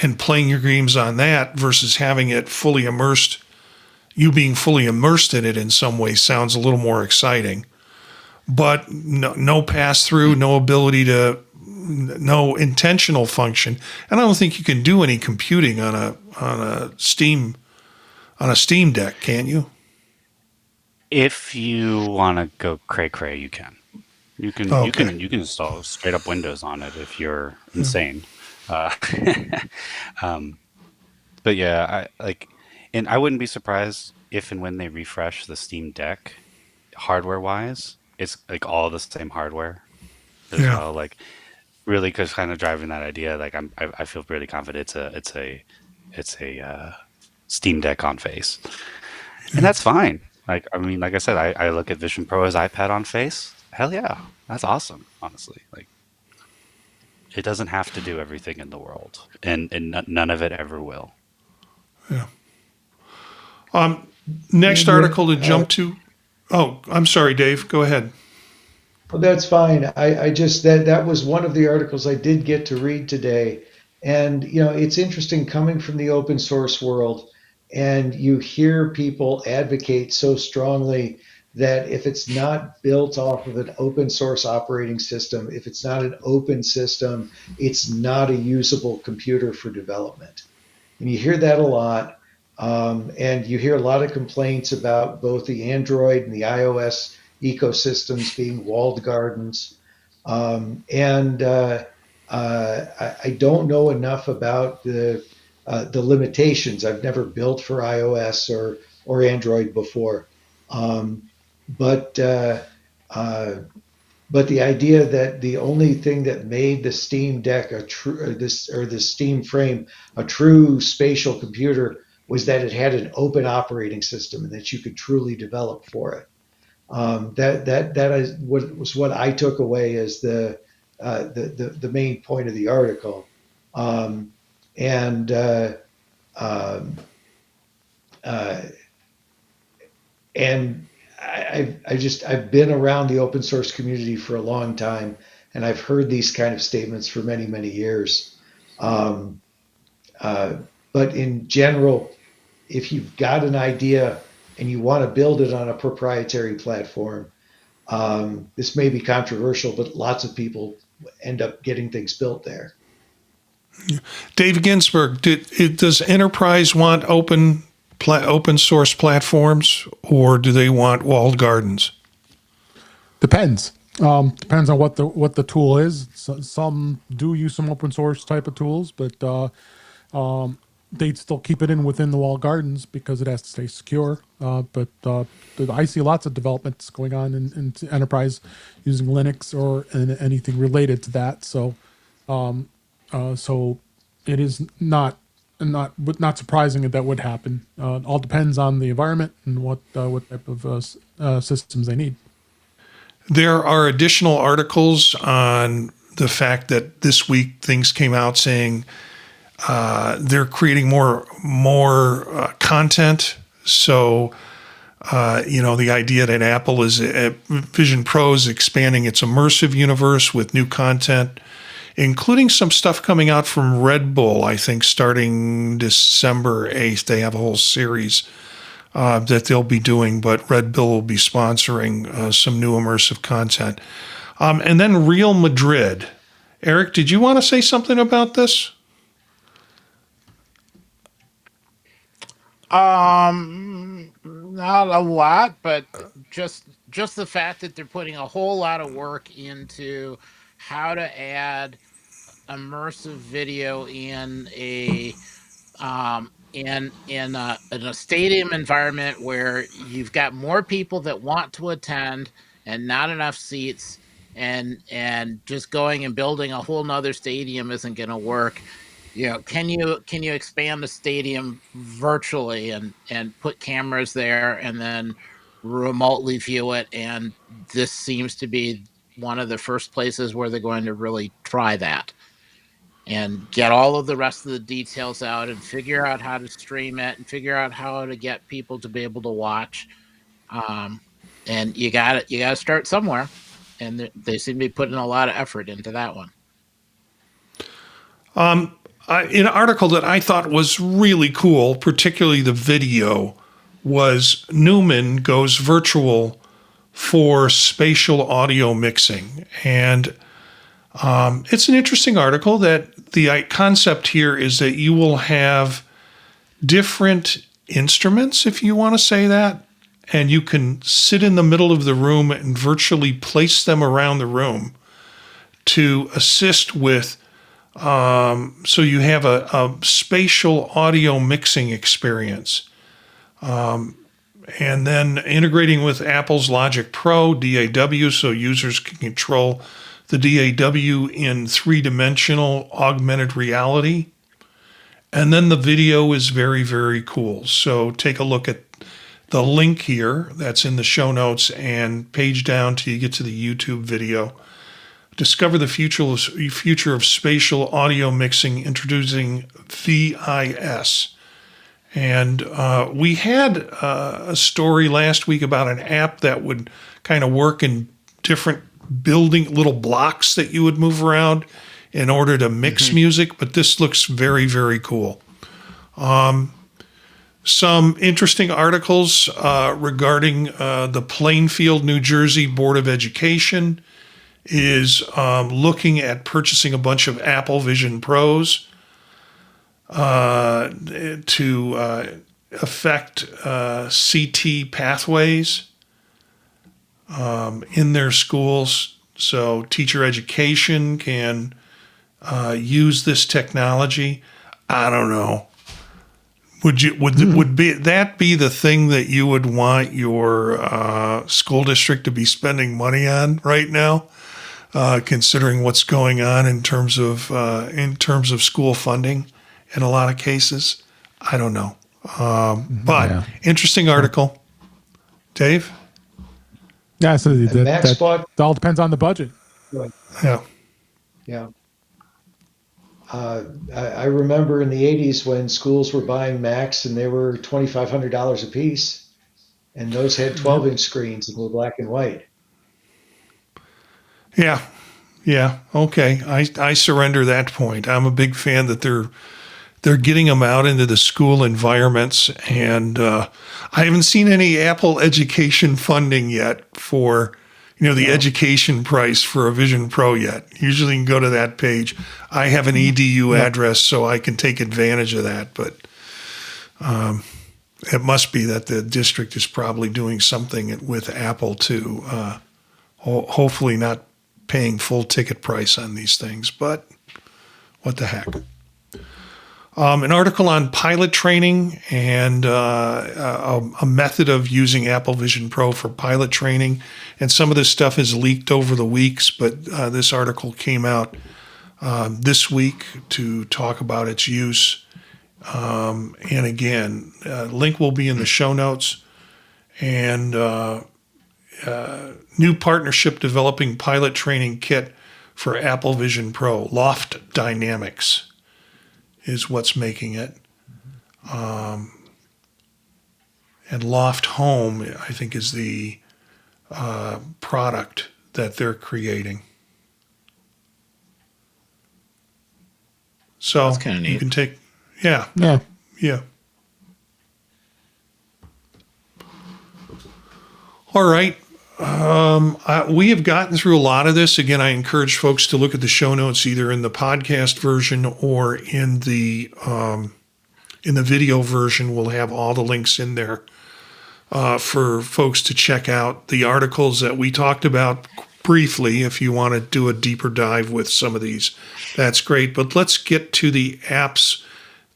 and playing your games on that versus having it fully immersed, you being fully immersed in it in some way sounds a little more exciting. But no pass through, no intentional function, and I don't think you can do any computing on a Steam Deck, can you? If you want to go cray cray, you can. You can you Okay. can you can install straight up Windows on it if you're insane. Uh, um, but yeah, and I wouldn't be surprised if and when they refresh the Steam Deck, hardware wise, it's like all the same hardware as Yeah. well. Like really, because kind of driving that idea, like I feel really confident it's a Steam Deck on face, and that's fine. Like I mean, like I said, I look at Vision Pro as iPad on face. Hell yeah, that's awesome. Honestly, like it doesn't have to do everything in the world, and none of it ever will. Yeah. Next When article to jump to. Oh, I'm sorry, Dave. Go ahead. Well, that's fine. I just that was one of the articles I did get to read today, and it's interesting coming from the open source world, and you hear people advocate so strongly that if it's not built off of an open source operating system, if it's not an open system, it's not a usable computer for development. And you hear that a lot. And you hear a lot of complaints about both the Android and the iOS ecosystems being walled gardens. I don't know enough about the limitations. I've never built for iOS or Android before, but But the idea that the only thing that made the Steam Deck a true, or the Steam Frame a true spatial computer was that it had an open operating system and that you could truly develop for it. That is what I took away as the main point of the article. Um, and um, uh, and I've been around the open source community for a long time, and I've heard these kind of statements for many years. Um, uh, but in general, if you've got an idea and you want to build it on a proprietary platform, this may be controversial, but lots of people end up getting things built there. Dave Ginsburg, does enterprise want open source platforms, or do they want walled gardens? Depends. Depends on what the tool is. So, some do use some open source type of tools, but they'd still keep it within the walled gardens because it has to stay secure. I see lots of developments going on in enterprise using Linux or anything related to that. So it is not surprising that would happen. All depends on the environment and what type of systems they need. There are additional articles on the fact that this week things came out saying they're creating more content. So, the idea that Apple is Vision Pro is expanding its immersive universe with new content, including some stuff coming out from Red Bull. I think starting December 8th, they have a whole series that they'll be doing, but Red Bull will be sponsoring some new immersive content. And then Real Madrid. Eric, did you want to say something about this? Not a lot, but just the fact that they're putting a whole lot of work into how to add immersive video in a in a stadium environment where you've got more people that want to attend and not enough seats, and just going and building a whole nother stadium isn't going to work. Can you expand the stadium virtually and put cameras there and then remotely view it? And this seems to be one of the first places where they're going to really try that and get all of the rest of the details out and figure out how to stream it and figure out how to get people to be able to watch. And you got to start somewhere, and they seem to be putting a lot of effort into that one. In an article that I thought was really cool, particularly the video, was Newman goes virtual for spatial audio mixing. And it's an interesting article that the concept here is that you will have different instruments, if you want to say that, and you can sit in the middle of the room and virtually place them around the room to assist with so you have a spatial audio mixing experience. And then integrating with Apple's Logic Pro, DAW, so users can control the DAW in three-dimensional augmented reality. And then the video is very, very cool. So take a look at the link here that's in the show notes and page down till you get to the YouTube video. Discover the future of spatial audio mixing, introducing VIS. And we had a story last week about an app that would kind of work in different building little blocks that you would move around in order to mix music, but this looks very, very cool. Some interesting articles regarding the Plainfield, New Jersey Board of Education is looking at purchasing a bunch of Apple Vision Pros to affect CT pathways in their schools. So teacher education can use this technology. I don't know. Would that be the thing that you would want your school district to be spending money on right now? considering what's going on in terms of school funding in a lot of cases. I don't know, but interesting article, Dave. Yeah, so And Max bought. that all depends on the budget. Yeah. Yeah. I remember in the 80s when schools were buying Macs and they were $2,500 a piece, and those had 12-inch screens and were black and white. Yeah. Yeah. Okay. I surrender that point. I'm a big fan that they're getting them out into the school environments, and I haven't seen any Apple education funding yet for the education price for a Vision Pro yet. Usually you can go to that page. I have an EDU address, so I can take advantage of that, but it must be that the district is probably doing something with Apple to hopefully not paying full ticket price on these things, but what the heck. An article on pilot training and a method of using Apple Vision Pro for pilot training. And some of this stuff is leaked over the weeks, but this article came out this week to talk about its use. And again, link will be in the show notes. And new partnership developing pilot training kit for Apple Vision Pro, Loft Dynamics is what's making it. And Loft Home, I think, is the product that they're creating. So That's kind of neat. You can take, yeah. All right. We have gotten through a lot of this. Again, I encourage folks to look at the show notes either in the podcast version or in the video version. We'll have all the links in there for folks to check out the articles that we talked about briefly. If you want to do a deeper dive with some of these, that's great. But let's get to the apps,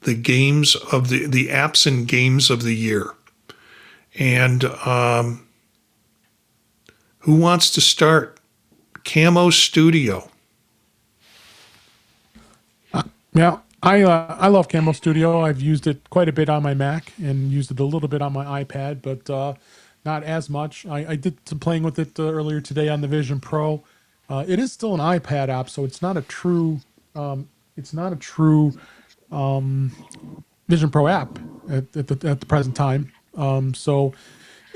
the games of the apps and games of the year. And who wants to start? Camo Studio. Yeah, I love Camo Studio. I've used it quite a bit on my Mac and used it a little bit on my iPad, but not as much. I did some playing with it earlier today on the Vision Pro. It is still an iPad app, so it's not a true Vision Pro app at the present time. So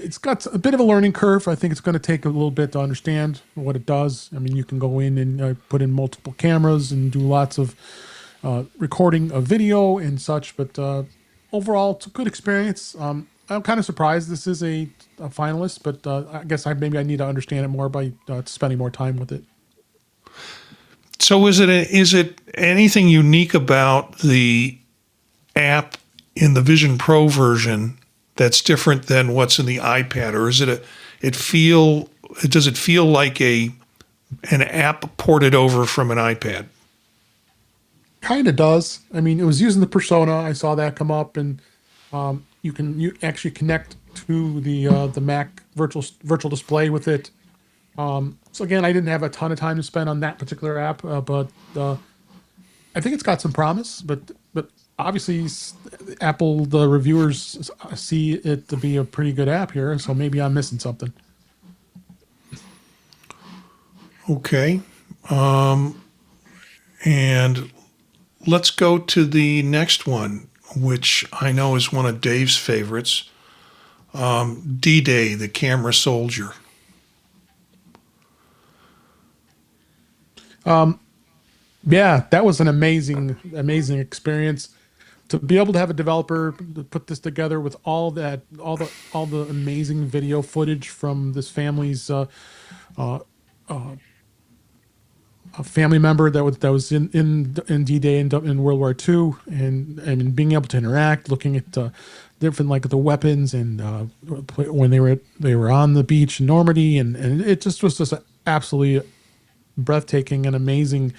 it's got a bit of a learning curve. I think it's going to take a little bit to understand what it does. I mean, you can go in and put in multiple cameras and do lots of recording of video and such. But overall, it's a good experience. I'm kind of surprised this is a finalist, but I guess maybe I need to understand it more by spending more time with it. So is it anything unique about the app in the Vision Pro version that's different than what's in the iPad, or is it does it feel like an app ported over from an iPad? Kind of does. I mean, it was using the Persona. I saw that come up, and you actually connect to the Mac virtual display with it. So again, I didn't have a ton of time to spend on that particular app, but I think it's got some promise. But obviously, Apple, the reviewers see it to be a pretty good app here, so maybe I'm missing something. Okay. And let's go to the next one, which I know is one of Dave's favorites. D-Day, the Camera Soldier. Yeah, that was an amazing experience. To be able to have a developer to put this together with all the amazing video footage from this family's a family member that was in D-Day in World War II, and being able to interact, looking at different, like, the weapons and when they were on the beach in Normandy, and it just was just absolutely breathtaking and amazing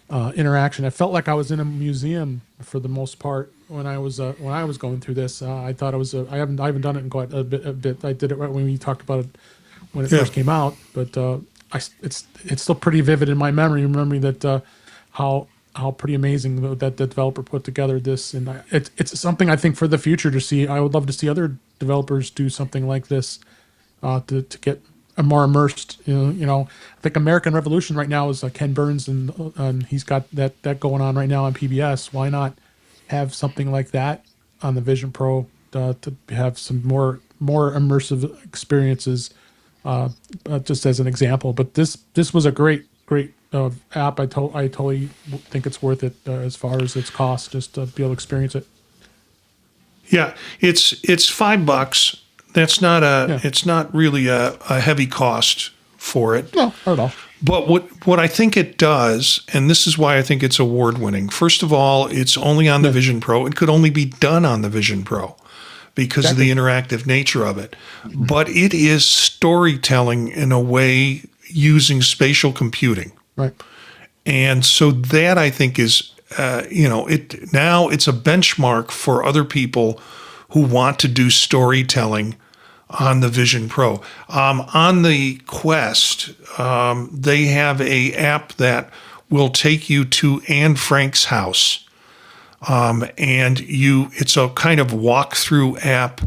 interaction. I felt like I was in a museum for the most part when I was going through this. I thought it was I haven't done it in quite a bit. I did it right when we talked about it when it first came out, but it's still pretty vivid in my memory, remembering that how pretty amazing that the developer put together this, and it's something I think for the future to see. I would love to see other developers do something like this to get more immersed. I think American Revolution right now is Ken Burns, and he's got that going on right now on PBS. Why not have something like that on the Vision Pro to have some more immersive experiences? Just as an example, but this was a great app. I totally think it's worth it as far as its cost, just to be able to experience it. Yeah, it's $5. That's not it's not really a heavy cost for it. No, not at all. But what I think it does, and this is why I think it's award winning. First of all, it's only on the Vision Pro. It could only be done on the Vision Pro because of the interactive nature of it. But it is storytelling in a way using spatial computing. Right. And so that I think is, now it's a benchmark for other people who want to do storytelling on the Vision Pro. On the Quest, they have a app that will take you to Anne Frank's house. It's a kind of walkthrough app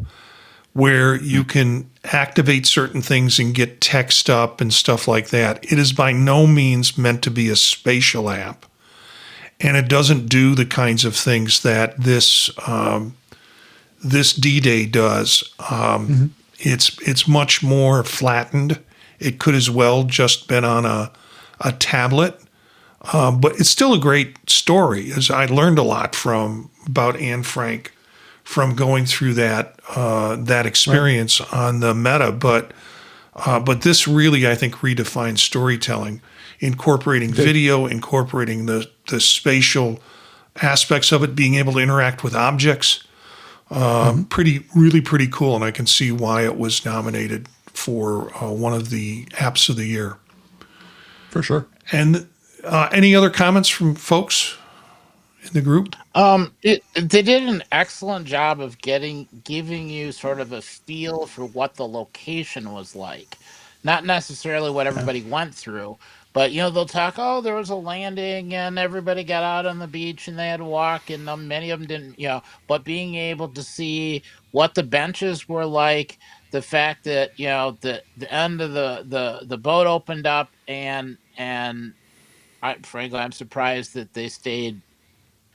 where you can activate certain things and get text up and stuff like that. It is by no means meant to be a spatial app, and it doesn't do the kinds of things that this D-Day does. It's much more flattened. It could as well just been on a tablet. But it's still a great story, as I learned a lot about Anne Frank from going through that experience on the Meta. But this really, I think, redefines storytelling, incorporating video, incorporating the spatial aspects of it, being able to interact with objects. Really pretty cool, and I can see why it was nominated for one of the apps of the year. For sure. And any other comments from folks in the group? They did an excellent job of giving you sort of a feel for what the location was like. Not necessarily what everybody went through, but they'll talk, oh, there was a landing and everybody got out on the beach and they had to walk, and many of them didn't, but being able to see what the benches were like, the fact that, the end of the boat opened up, and frankly, I'm surprised that they stayed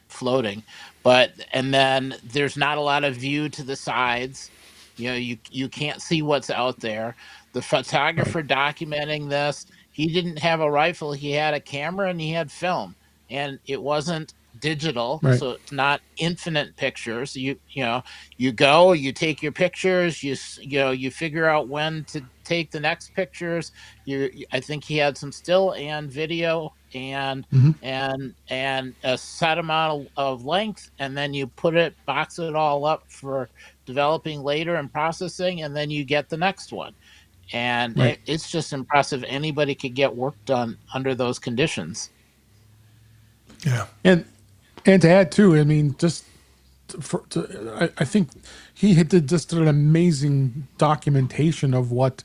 floating, and then there's not a lot of view to the sides. You can't see what's out there. The photographer documenting this, he didn't have a rifle, he had a camera and he had film, and it wasn't digital, Right. so it's not infinite pictures. You go, you take your pictures, you figure out when to take the next pictures. I think he had some still and video and a set amount of length, and then you box it all up for developing later and processing, and then you get the next one. And it's just impressive anybody could get work done under those conditions. Yeah. And to add too, I mean, I think he did just an amazing documentation of what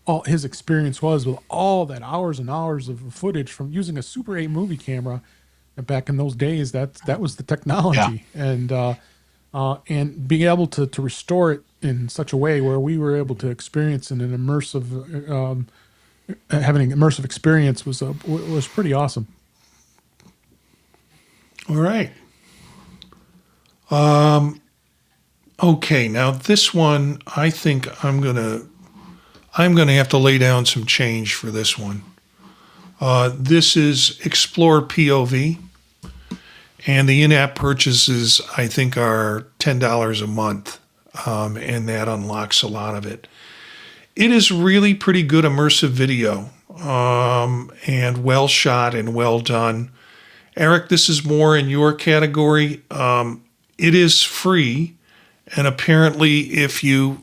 all his experience was with all that hours and hours of footage from using a Super 8 movie camera. And back in those days, that was the technology, and being able to restore it in such a way where we were able to experience in an immersive, having an immersive experience was pretty awesome. All right. Okay, now this one, I think I'm gonna have to lay down some change for this one. This is Explore POV, and the in-app purchases, I think, are $10 a month, and that unlocks a lot of it. It is really pretty good immersive video, and well shot and well done. Eric, this is more in your category. It is free, and apparently if you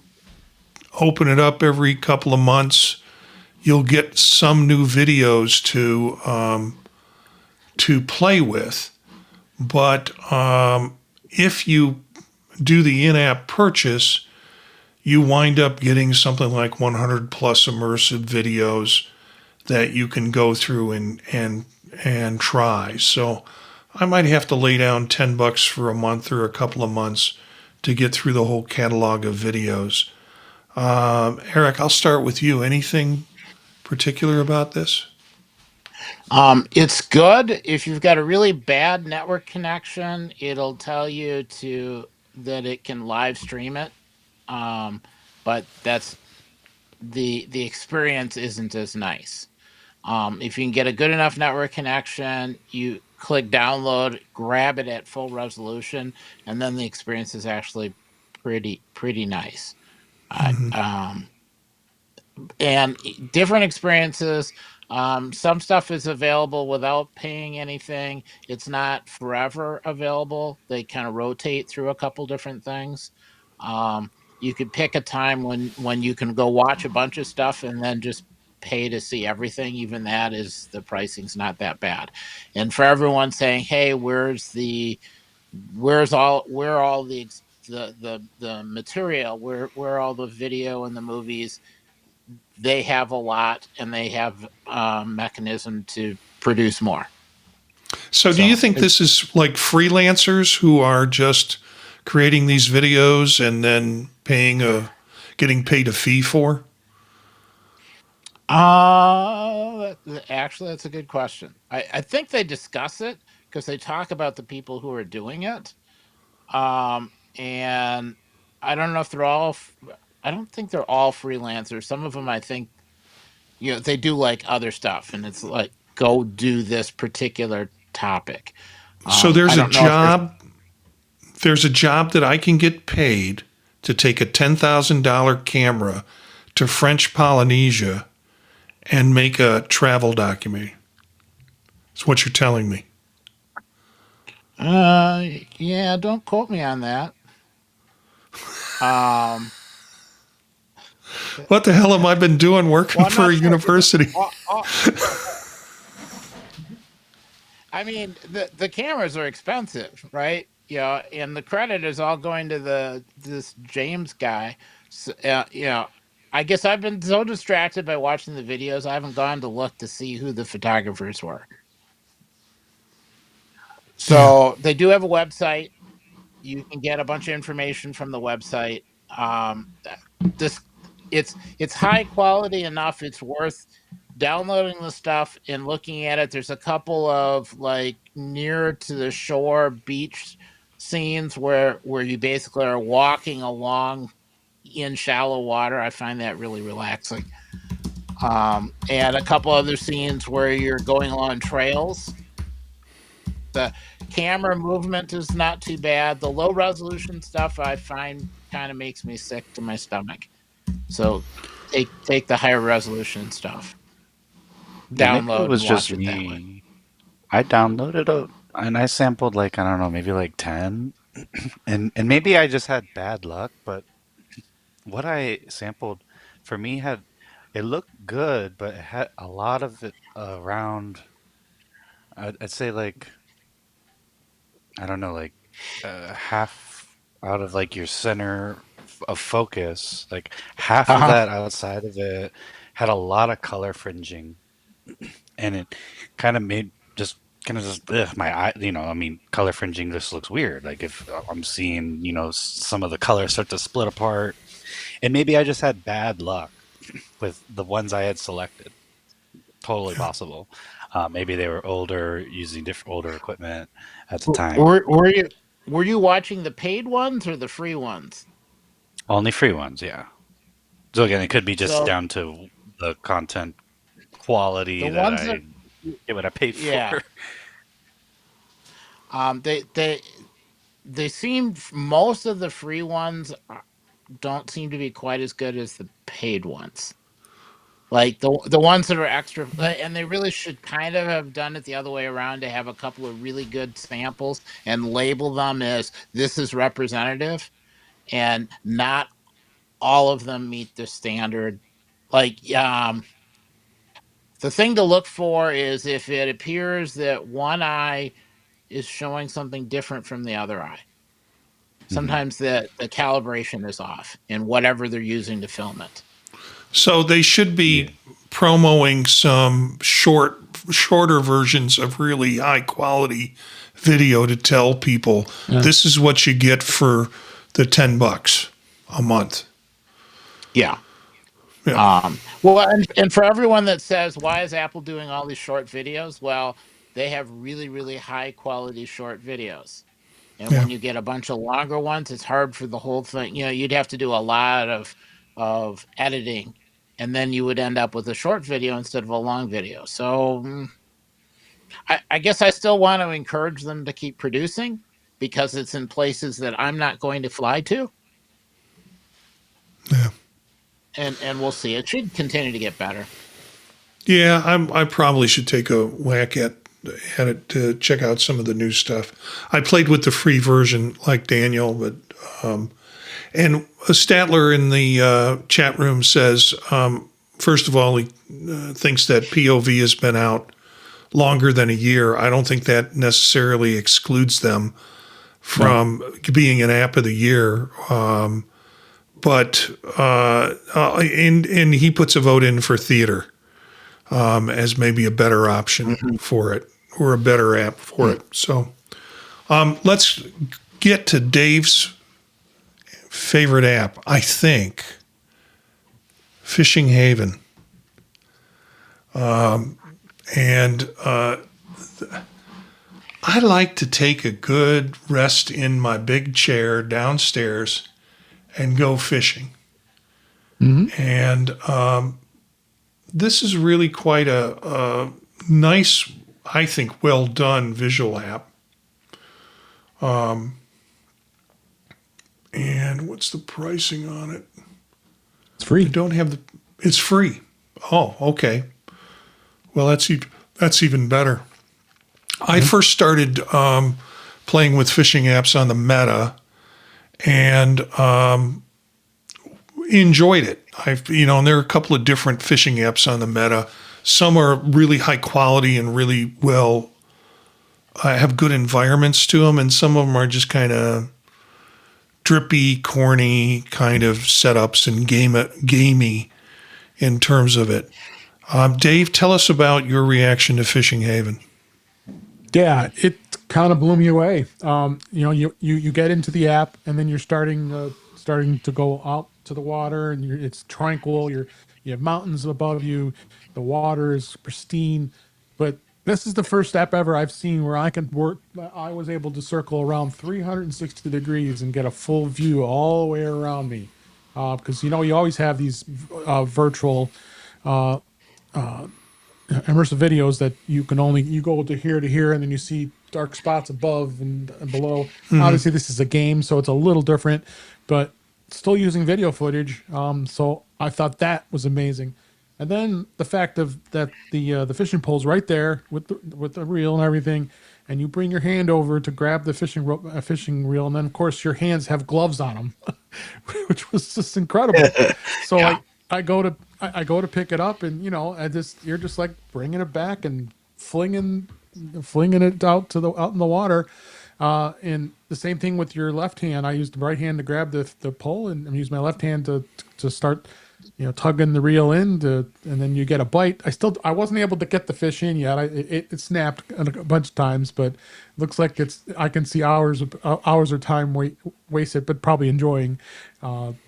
open it up every couple of months, you'll get some new videos to play with. But if you do the in-app purchase, you wind up getting something like 100 plus immersive videos that you can go through and try. So I might have to lay down $10 for a month or a couple of months to get through the whole catalog of videos. Eric, I'll start with you. Anything particular about this? It's good if you've got a really bad network connection. It'll tell you that it can live stream it, but that's the experience isn't as nice. If you can get a good enough network connection, you click download, grab it at full resolution, and then the experience is actually pretty nice. And different experiences. Some stuff is available without paying anything. It's not forever available. They kind of rotate through a couple different things. You could pick a time when you can go watch a bunch of stuff and then just pay to see everything. Even that is the pricing's not that bad. And for everyone saying, "Hey, where all the material? Where all the video and the movies?" They have a lot, and they have a mechanism to produce more. So, do you think this is like freelancers who are just creating these videos and then getting paid a fee for? Actually, that's a good question. I think they discuss it because they talk about the people who are doing it. And I don't know if I don't think they're all freelancers. Some of them, I think, they do like other stuff, and it's like, go do this particular topic. So there's I a don't know if job that I can get paid to take a $10,000 camera to French Polynesia and make a travel documentary. That's what you're telling me. yeah, don't quote me on that. Um, What the hell have I been doing working well, I'm for not a sure. university? I mean, the cameras are expensive, right? Yeah, and the credit is all going to this James guy. So, I guess I've been so distracted by watching the videos, I haven't gone to look to see who the photographers were. Yeah. So they do have a website. You can get a bunch of information from the website. This it's high quality enough. It's worth downloading the stuff and looking at it. There's a couple of like near to the shore beach scenes where you basically are walking along in shallow water. I find that really relaxing. And a couple other scenes where you're going along trails. The camera movement is not too bad. The low resolution stuff I find kind of makes me sick to my stomach. So take the higher resolution stuff, Yeah, maybe it download and was watch just it that way. me. I downloaded and I sampled like I don't know, maybe like 10. And maybe I just had bad luck, but what I sampled for me had it looked good, but it had a lot of it around I'd say like I don't know, like half out of like your center of focus, like half of Uh-huh. that outside of it had a lot of color fringing, and it kind of made just kind of just my eye. I mean, color fringing just looks weird. Like if I'm seeing, some of the colors start to split apart, and maybe I just had bad luck with the ones I had selected. Totally possible. Maybe they were older, using different older equipment at the time. Were you watching the paid ones or the free ones? Only free ones, yeah. So again, it could be just So down to the content the quality that ones I that get what I paid for. yeah, they seem most of the free ones don't seem to be quite as good as the paid ones. Like the ones that are extra, and they really should kind of have done it the other way around to have a couple of really good samples and label them as this is representative, and not all of them meet the standard. Like the thing to look for is if it appears that one eye is showing something different from the other eye. Hmm. Sometimes the calibration is off in whatever they're using to film it. So they should Yeah. be promoting some shorter versions of really high quality video to tell people this is what you get for the $10 a month. Yeah. Yeah. Well, and for everyone that says, why is Apple doing all these short videos? Well, they have really, really high quality short videos. And Yeah. when you get a bunch of longer ones, it's hard for the whole thing. You'd have to do a lot of editing, and then you would end up with a short video instead of a long video. So I guess I still want to encourage them to keep producing because it's in places that I'm not going to fly to. Yeah. And we'll see. It should continue to get better. Yeah, I probably should take a whack at it to check out some of the new stuff. I played with the free version like Daniel, but and Statler in the chat room says, first of all, he thinks that POV has been out longer than a year. I don't think that necessarily excludes them from being an app of the year. But he puts a vote in for theater as maybe a better option for it, or a better app for it. So let's get to Dave's favorite app, I think, Fishing Haven. And I like to take a good rest in my big chair downstairs and go fishing. And this is really quite a nice, I think, well done visual app. And what's the pricing on it? It's free. I don't have it's free. Oh, okay. Well, that's even better. I first started playing with fishing apps on the Meta, and enjoyed it. And there are a couple of different fishing apps on the Meta. Some are really high quality and really well have good environments to them, and some of them are just kind of drippy, corny kind of setups and gamey in terms of it. Dave, tell us about your reaction to Fishing Haven. Yeah, it kind of blew me away. You get into the app, and then you're starting to go out to the water, and it's tranquil. You have mountains above you. The water is pristine. But this is the first app ever I've seen where I was able to circle around 360 degrees and get a full view all the way around me. Because you always have these virtual immersive videos that you go to here, and then you see dark spots above and below. Obviously, this is a game, so it's a little different, but still using video footage. So I thought that was amazing. And then the fact that the fishing pole's right there with the reel and everything, and you bring your hand over to grab the fishing reel, and then of course your hands have gloves on them, which was just incredible. So I go to pick it up, and you're just like bringing it back and flinging it out in the water. And the same thing with your left hand. I used the right hand to grab the pole, and use my left hand to start tugging the reel in, and then you get a bite. I wasn't able to get the fish in yet. It snapped a bunch of times, but it looks like I can see hours of time wasted, but probably enjoying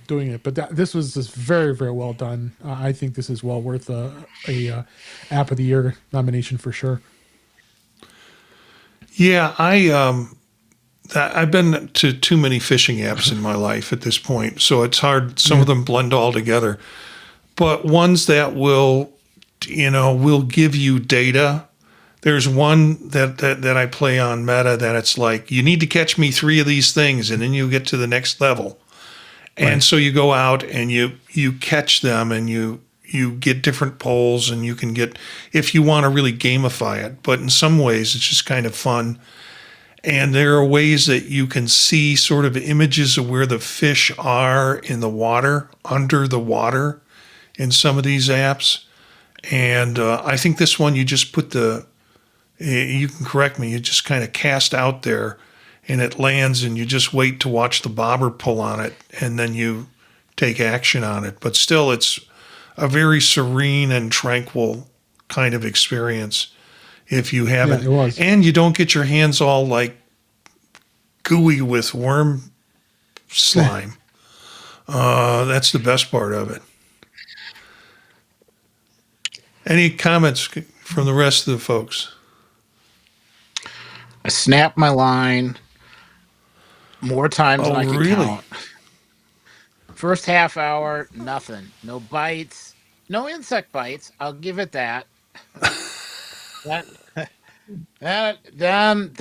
doing it. But this was just very, very well done. I think this is well worth a app of the year nomination for sure. Yeah, I've been to too many fishing apps in my life at this point, so it's hard. Some of them blend all together, but ones that will give you data. There's one that I play on Meta that it's like, you need to catch me 3 of these things, and then you get to the next level. And so you go out and you catch them, and you get different poles, and you can get, if you want to really gamify it. But in some ways, it's just kind of fun. And there are ways that you can see sort of images of where the fish are in the water, under the water, in some of these apps. And I think this one, you just put you can correct me, you just kind of cast out there, and it lands, and you just wait to watch the bobber pull on it, and then you take action on it. But still, it's a very serene and tranquil kind of experience if you haven't. Yeah, it was. And you don't get your hands all like gooey with worm slime. That's the best part of it. Any comments from the rest of the folks? I snapped my line more times than I could Really? count. First half hour, nothing. No bites. No insect bites. I'll give it that. Then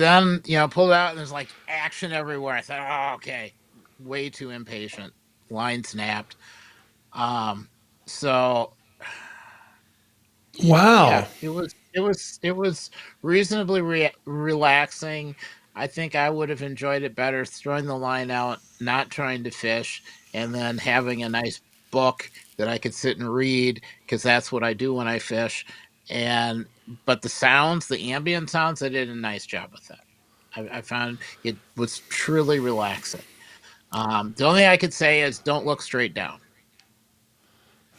pulled out and there's like action everywhere. I thought, oh, okay, way too impatient. Line snapped. So yeah, Wow. it was reasonably relaxing. I think I would have enjoyed it better throwing the line out, not trying to fish, and then having a nice book that I could sit and read because that's what I do when I fish. But the sounds, the ambient sounds, I did a nice job with that. I found it was truly relaxing. The only thing I could say is don't look straight down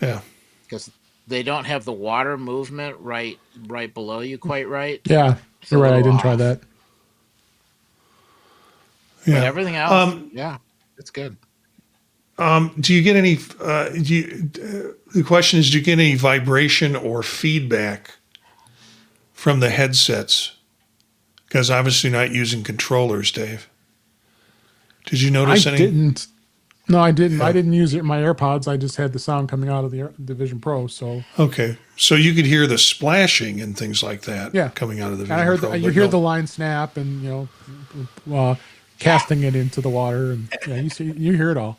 Yeah. because they don't have the water movement right below you quite right. Yeah, It's a you're right. I little didn't try off. that. But Yeah. everything else, yeah, it's good. Do you get any? The question is, do you get any vibration or feedback from the headsets? Because obviously not using controllers, Dave. Did you notice any? Didn't. No, I didn't. Yeah. I didn't use it in my AirPods. I just had the sound coming out of the Vision Pro. So Okay, so you could hear the splashing and things like that yeah, coming out of the and I Vision heard Pro. you but hear no. the line snap and casting it into the water and yeah, you hear it all.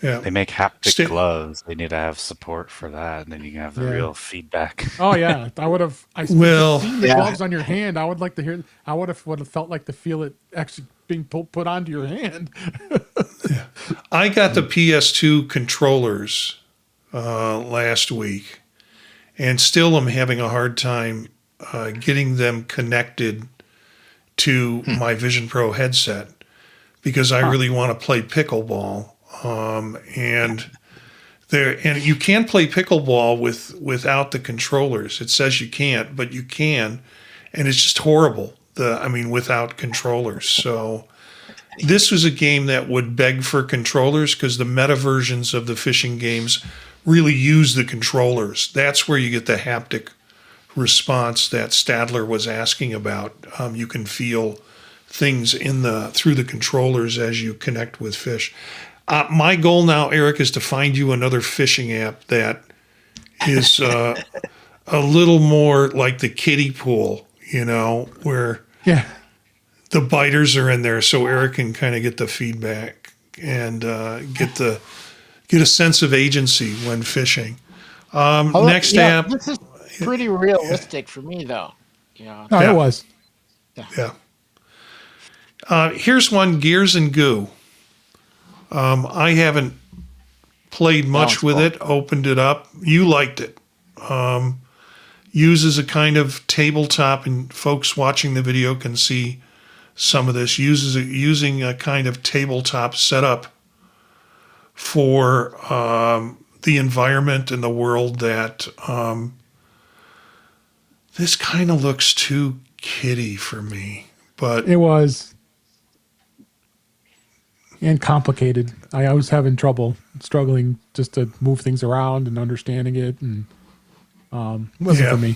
Yeah. They make haptic Sti- gloves. They need to have support for that, and then you can have the Yeah. real feedback. Oh yeah, I would have. Well, Seeing the yeah. gloves on your hand, I would like to hear. I would have felt like to feel it actually being put onto your hand. I got the PS2 controllers last week, and still am having a hard time getting them connected to my Vision Pro headset because I really want to play pickleball. And you can't play pickleball without the controllers. It says you can't, but you can, and it's just horrible. Without controllers. So this was a game that would beg for controllers because the meta versions of the fishing games really use the controllers. That's where you get the haptic response that Stadler was asking about. You can feel things through the controllers as you connect with fish. My goal now, Eric, is to find you another fishing app that is a little more like the kiddie pool, where Yeah, the biters are in there, so Eric can kind of get the feedback and get a sense of agency when fishing. Next app, This is pretty realistic for me, though. Yeah. no, Yeah. it was. yeah. Here's one, Gears and Goo. I haven't played much Sounds with cool. it. Opened it up. You liked it. Uses a kind of tabletop, and folks watching the video can see some of this. Using a kind of tabletop setup for the environment and the world that this kind of looks too kiddie for me. But It was. And complicated. I was having struggling just to move things around and understanding it, and it wasn't Yeah. for me.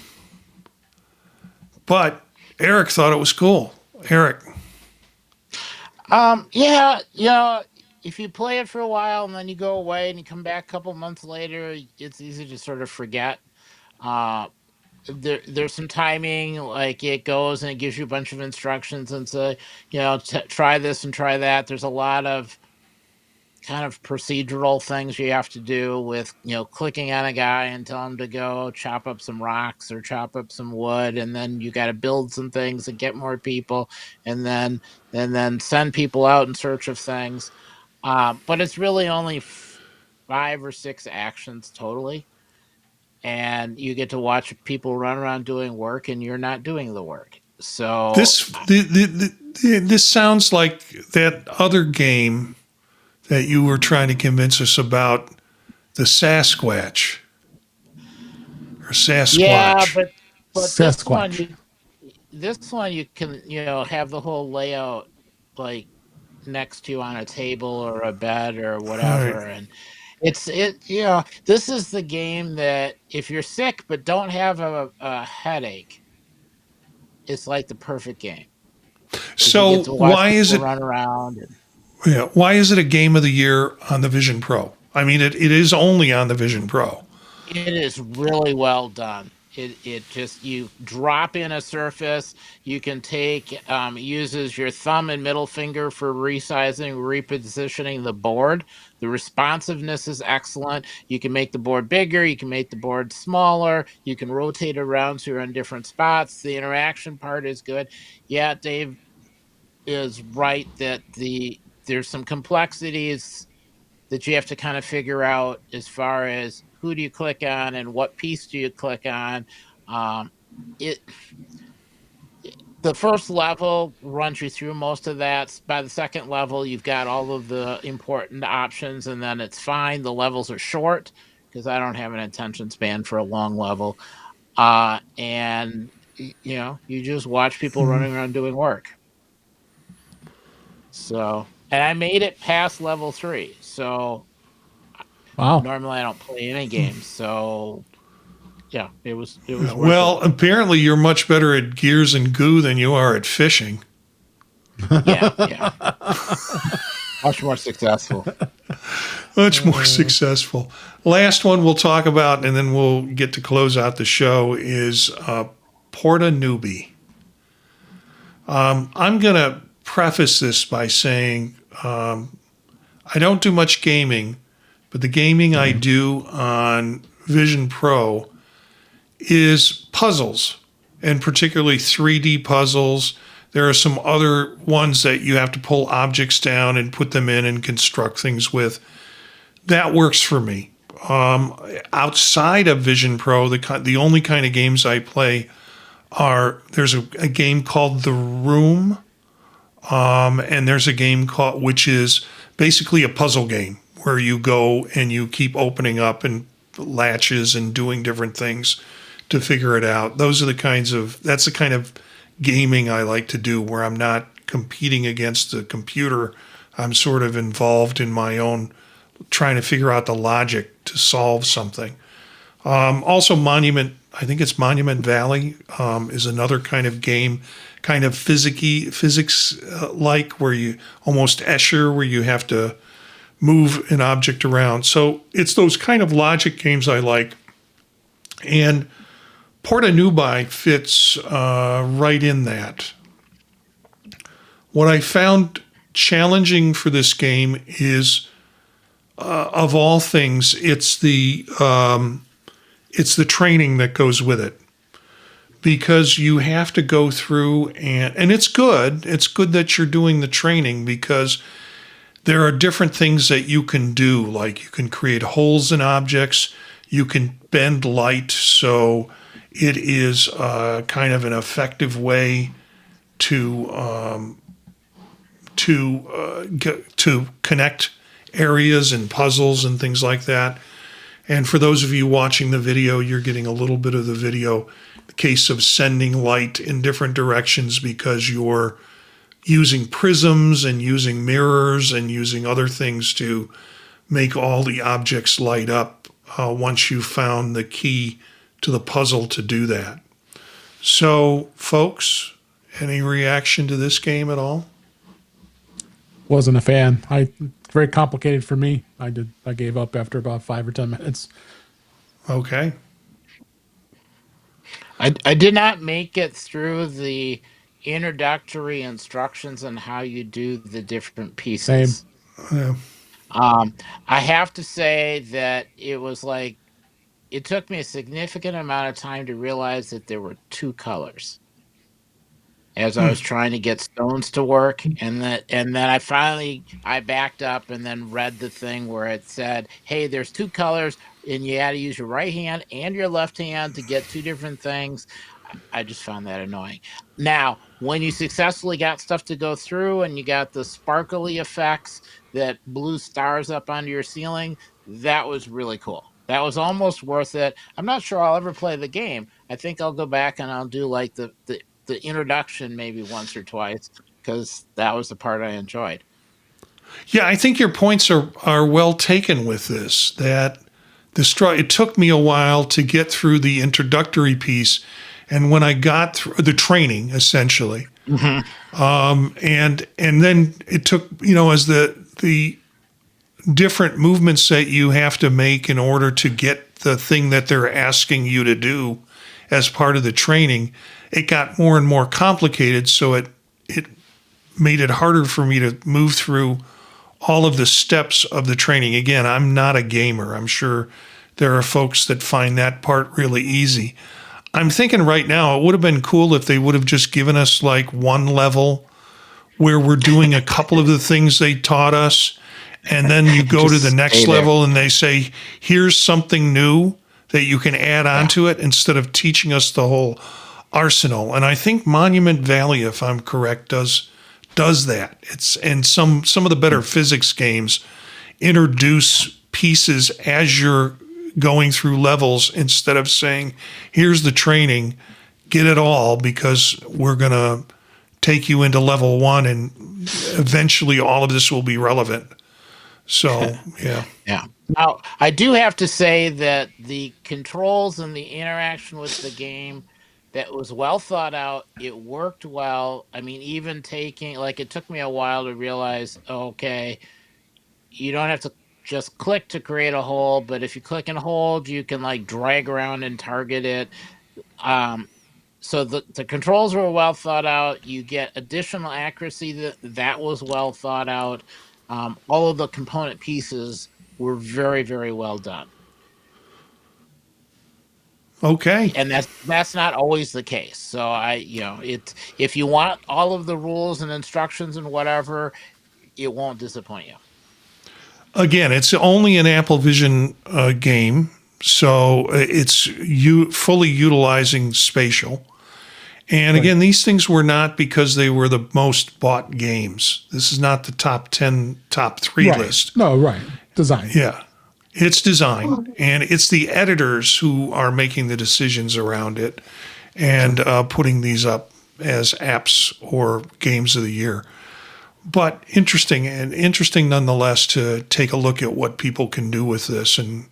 But Eric thought it was cool. Eric. Yeah. If you play it for a while and then you go away and you come back a couple months later, it's easy to sort of forget. Uh, there's some timing, like it goes and it gives you a bunch of instructions and say, try this and try that. There's a lot of kind of procedural things you have to do with clicking on a guy and tell him to go chop up some rocks or chop up some wood, and then you got to build some things and get more people, and then send people out in search of things. But it's really only 5 or 6 actions totally, and you get to watch people run around doing work and you're not doing the work. So This sounds like that other game that you were trying to convince us about, the Sasquatch. Yeah, Sasquatch. but Sasquatch. this one you can have the whole layout like next to you on a table or a bed or All right. whatever, and this is the game that if you're sick but don't have a headache, it's like the perfect game because you get So to watch why is people it? run around. And Yeah, why is it a game of the year on the Vision Pro? I mean, it is only on the Vision Pro. it is really well done. It just, you drop in a surface. You can take it uses your thumb and middle finger for resizing, repositioning the board. The responsiveness is excellent. You can make the board bigger. You can make the board smaller. You can rotate around so you're in different spots. The interaction part is good. Yeah, Dave is right that there's some complexities that you have to kind of figure out as far as who do you click on and what piece do you click on. Um, it the first level runs you through most of that. By the second level, you've got all of the important options, and then it's fine. The levels are short because I don't have an attention span for a long level. And you just watch people running around doing work. So, and I made it past level 3. So Wow. normally I don't play any games. So yeah, it was worth it. Well, apparently you're much better at gears and goo than you are at fishing. Yeah. Much more successful. Much more successful. Last one we'll talk about, and then we'll get to close out the show, is Porta Newbie. I'm going to preface this by saying I don't do much gaming, but the gaming I do on Vision Pro is puzzles, and particularly 3D puzzles. There are some other ones that you have to pull objects down and put them in and construct things with. That works for me. Outside of Vision Pro, the only kind of games I play there's a game called The Room, and there's a game which is basically a puzzle game where you go and you keep opening up and latches and doing different things to figure it out. That's the kind of gaming I like to do, where I'm not competing against the computer. I'm sort of involved in my own trying to figure out the logic to solve something. Also, I think it's Monument Valley, is another kind of game, kind of physics like, where you almost Escher, where you have to move an object around. So it's those kind of logic games I like. And Porta Newbie fits right in that. What I found challenging for this game is, of all things, it's the training that goes with it, because you have to go through and it's good. It's good that you're doing the training, because there are different things that you can do. Like you can create holes in objects. You can bend light, so it is kind of an effective way to connect areas and puzzles and things like that. And for those of you watching the video, you're getting a little bit of the video, the case of sending light in different directions, because you're using prisms and using mirrors and using other things to make all the objects light up once you've found the key to the puzzle to do that. So, folks, any reaction to this game at all? Wasn't a fan. Very complicated for me. I gave up after about 5 or 10 minutes. Okay. I did not make it through the introductory instructions on how you do the different Same. pieces. Yeah. I have to say that it took me a significant amount of time to realize that there were 2 colors as I was trying to get stones to work, and then I backed up and then read the thing where it said, hey, there's 2 colors and you had to use your right hand and your left hand to get 2 different things. I just found that annoying. Now, when you successfully got stuff to go through and you got the sparkly effects that blew stars up onto your ceiling, that was really cool. That was almost worth it. I'm not sure I'll ever play the game. I think I'll go back and I'll do like the introduction maybe once or twice because that was the part I enjoyed. Yeah, I think your points are well taken with this. That it took me a while to get through the introductory piece, and when I got through the training, essentially, and then it took, as the different movements that you have to make in order to get the thing that they're asking you to do as part of the training, it got more and more complicated. So it made it harder for me to move through all of the steps of the training. Again, I'm not a gamer. I'm sure there are folks that find that part really easy. I'm thinking right now it would have been cool if they would have just given us like one level where we're doing a couple of the things they taught us, and then you go to the next level and they say, here's something new that you can add on to it, instead of teaching us the whole arsenal. And I think Monument Valley, if I'm correct, does that. And some of the better physics games introduce pieces as you're going through levels, instead of saying, here's the training, get it all, because we're going to take you into level 1 and eventually all of this will be relevant. So, yeah. Yeah. Now, I do have to say that the controls and the interaction with the game, that was well thought out. It worked well. I mean, even taking, like, it took me a while to realize, okay, you don't have to just click to create a hole, but if you click and hold, you can like drag around and target it. So the controls were well thought out. You get additional accuracy that was well thought out. All of the component pieces were very, very well done. Okay. And that's not always the case. So if you want all of the rules and instructions and whatever, it won't disappoint you. Again, it's only an Apple Vision game, so it's fully utilizing spatial. And again, these things were not because they were the most bought games. This is not the top 10, top 3 list. No, right. Design. Yeah. It's design, and it's the editors who are making the decisions around it and putting these up as apps or games of the year. But interesting nonetheless to take a look at what people can do with this and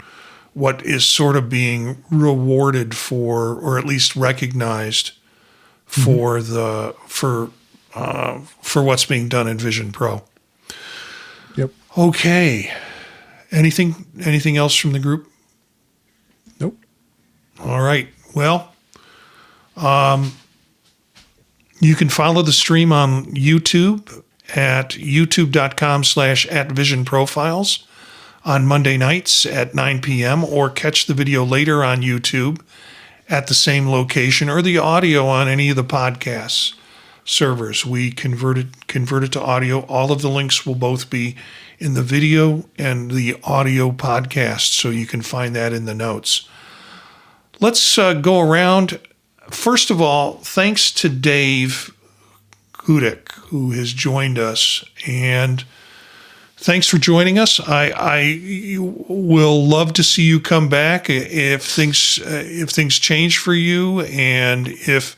what is sort of being rewarded for, or at least recognized for for what's being done in Vision Pro. Yep. Okay. Anything else from the group? Nope. All right. Well, you can follow the stream on YouTube at youtube.com/@visionprofiles on Monday nights at 9 p.m. or catch the video later on YouTube at the same location, or the audio on any of the podcasts servers. We convert it to audio. All of the links will both be in the video and the audio podcast, so you can find that in the notes. Let's go around. First of all, thanks to Dave Hudak, who has joined us, and thanks for joining us. I will love to see you come back if things change for you, and if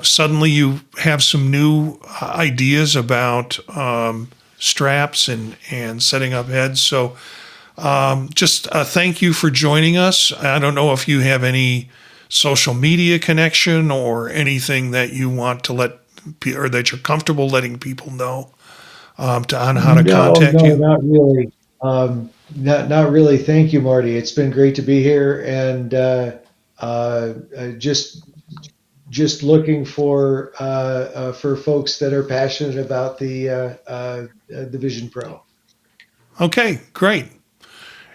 suddenly you have some new ideas about straps and setting up heads. So just thank you for joining us. I don't know if you have any social media connection or anything that you want to or that you're comfortable letting people know on how to contact you. Not really. Not really. Thank you, Marty. It's been great to be here, and just looking for folks that are passionate about the Vision Pro. Okay, great.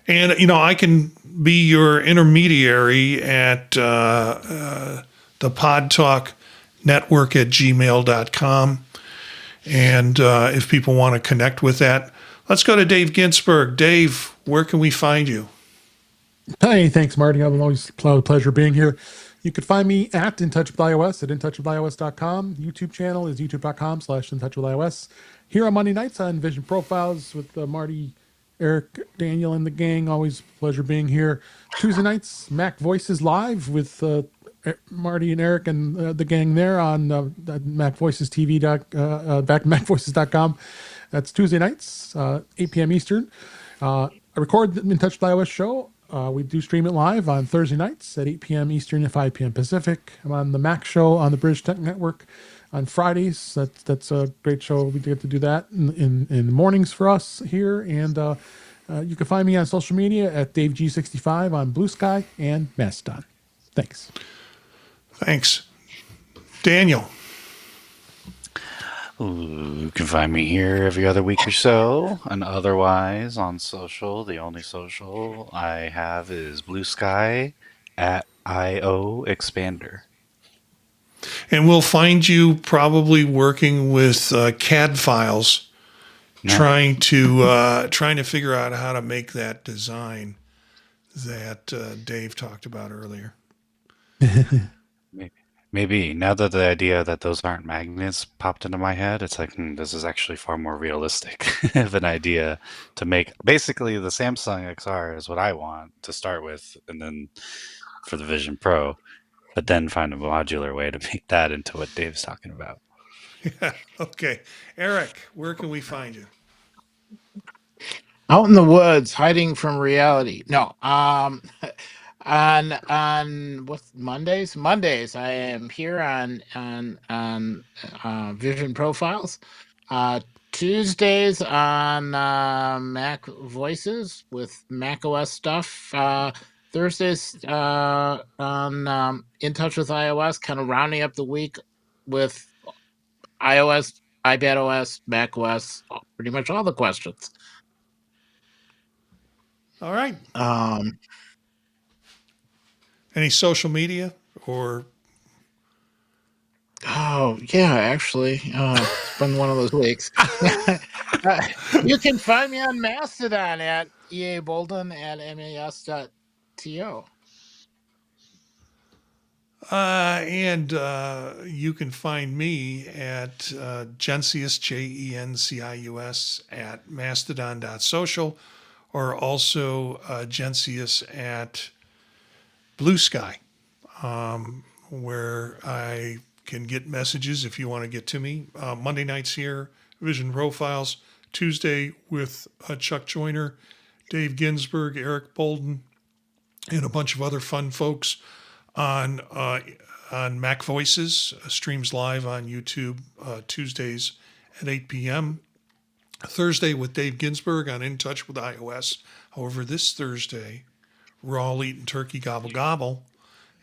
And I can be your intermediary at the Pod Talk Network at gmail.com. And if people want to connect with that, let's go to Dave Ginsburg. Dave, where can we find you? Hey, thanks, Marty. I've always a pleasure being here. You can find me at InTouchWithIOS at InTouchWithIOS.com. YouTube channel is youtube.com/InTouchWithIOS. Here on Monday nights on Vision Profiles with Marty Eric, Daniel, and the gang. Always a pleasure being here. Tuesday nights, Mac Voices Live with Marty and Eric and the gang there on Mac Voices TV. Back MacVoices.com. That's Tuesday nights, 8 p.m. Eastern. I record the In Touch with iOS show. We do stream it live on Thursday nights at 8 p.m. Eastern and 5 p.m. Pacific. I'm on the Mac Show on the British Tech Network on Fridays. That's a great show. We get to do that in the mornings for us here. And you can find me on social media at DaveG65 on Blue Sky and Mastodon. Thanks. Thanks. Daniel. You can find me here every other week or so, and otherwise on social. The only social I have is Blue Sky at IO Expander. And we'll find you probably working with CAD files, trying to figure out how to make that design that Dave talked about earlier. Maybe. Now that the idea that those aren't magnets popped into my head, it's like, this is actually far more realistic of an idea to make. Basically, the Samsung XR is what I want to start with, and then for the Vision Pro, but then find a modular way to make that into what Dave's talking about. Yeah. Okay. Eric, where can we find you? Out in the woods, hiding from reality. No, on what's Mondays? Mondays, I am here on Vision Profiles. Tuesdays on Mac Voices with Mac OS stuff. Thursdays on In Touch with iOS, kind of rounding up the week with iOS, iPadOS, Mac OS, pretty much all the questions. All right. Any social media or? Oh yeah, actually, it's been one of those weeks. You can find me on Mastodon at EA Bolden at mas.to. And you can find me at Gencius, Gencius at mastodon.social, or also Gencius at Blue Sky, where I can get messages if you want to get to me. Monday nights here, Vision Profiles. Tuesday with Chuck Joyner, Dave Ginsburg, Eric Bolden, and a bunch of other fun folks on Mac Voices. Streams live on YouTube Tuesdays at 8 p.m. Thursday with Dave Ginsburg on In Touch with iOS. However, this Thursday, we're all eating turkey gobble gobble,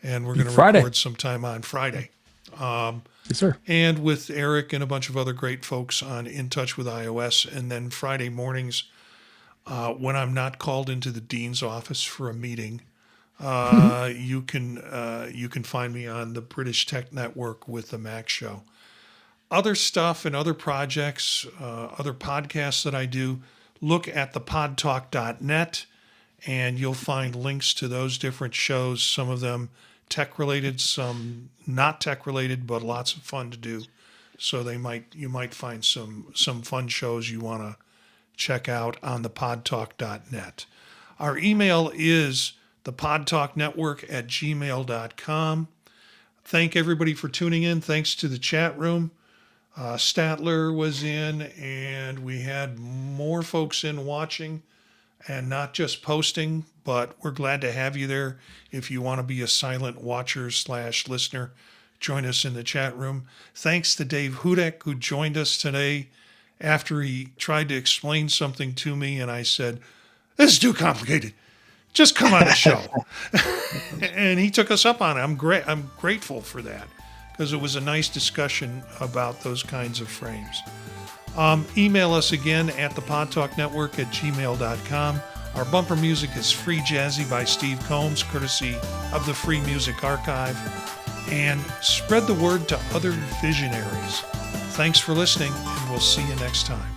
and we're going to record sometime on Friday. Yes, sir. And with Eric and a bunch of other great folks on In Touch with iOS. And then Friday mornings, when I'm not called into the dean's office for a meeting, you can find me on the British Tech Network with the Mac Show. Other stuff and other projects, other podcasts that I do, look at thepodtalk.net, and you'll find links to those different shows, some of them tech-related, some not tech-related, but lots of fun to do. So you might find some fun shows you want to check out on thepodtalk.net. Our email is thepodtalknetwork@gmail.com. Thank everybody for tuning in. Thanks to the chat room. Statler was in, and we had more folks in watching and not just posting, but we're glad to have you there. If you want to be a silent watcher / listener, join us in the chat room. Thanks to Dave Hudak, who joined us today after he tried to explain something to me, and I said, "This is too complicated. Just come on the show." And he took us up on it. I'm grateful for that, because it was a nice discussion about those kinds of frames. Email us again at thepodtalknetwork@gmail.com. Our bumper music is Free Jazzy by Steve Combs, courtesy of the Free Music Archive. And spread the word to other visionaries. Thanks for listening, and we'll see you next time.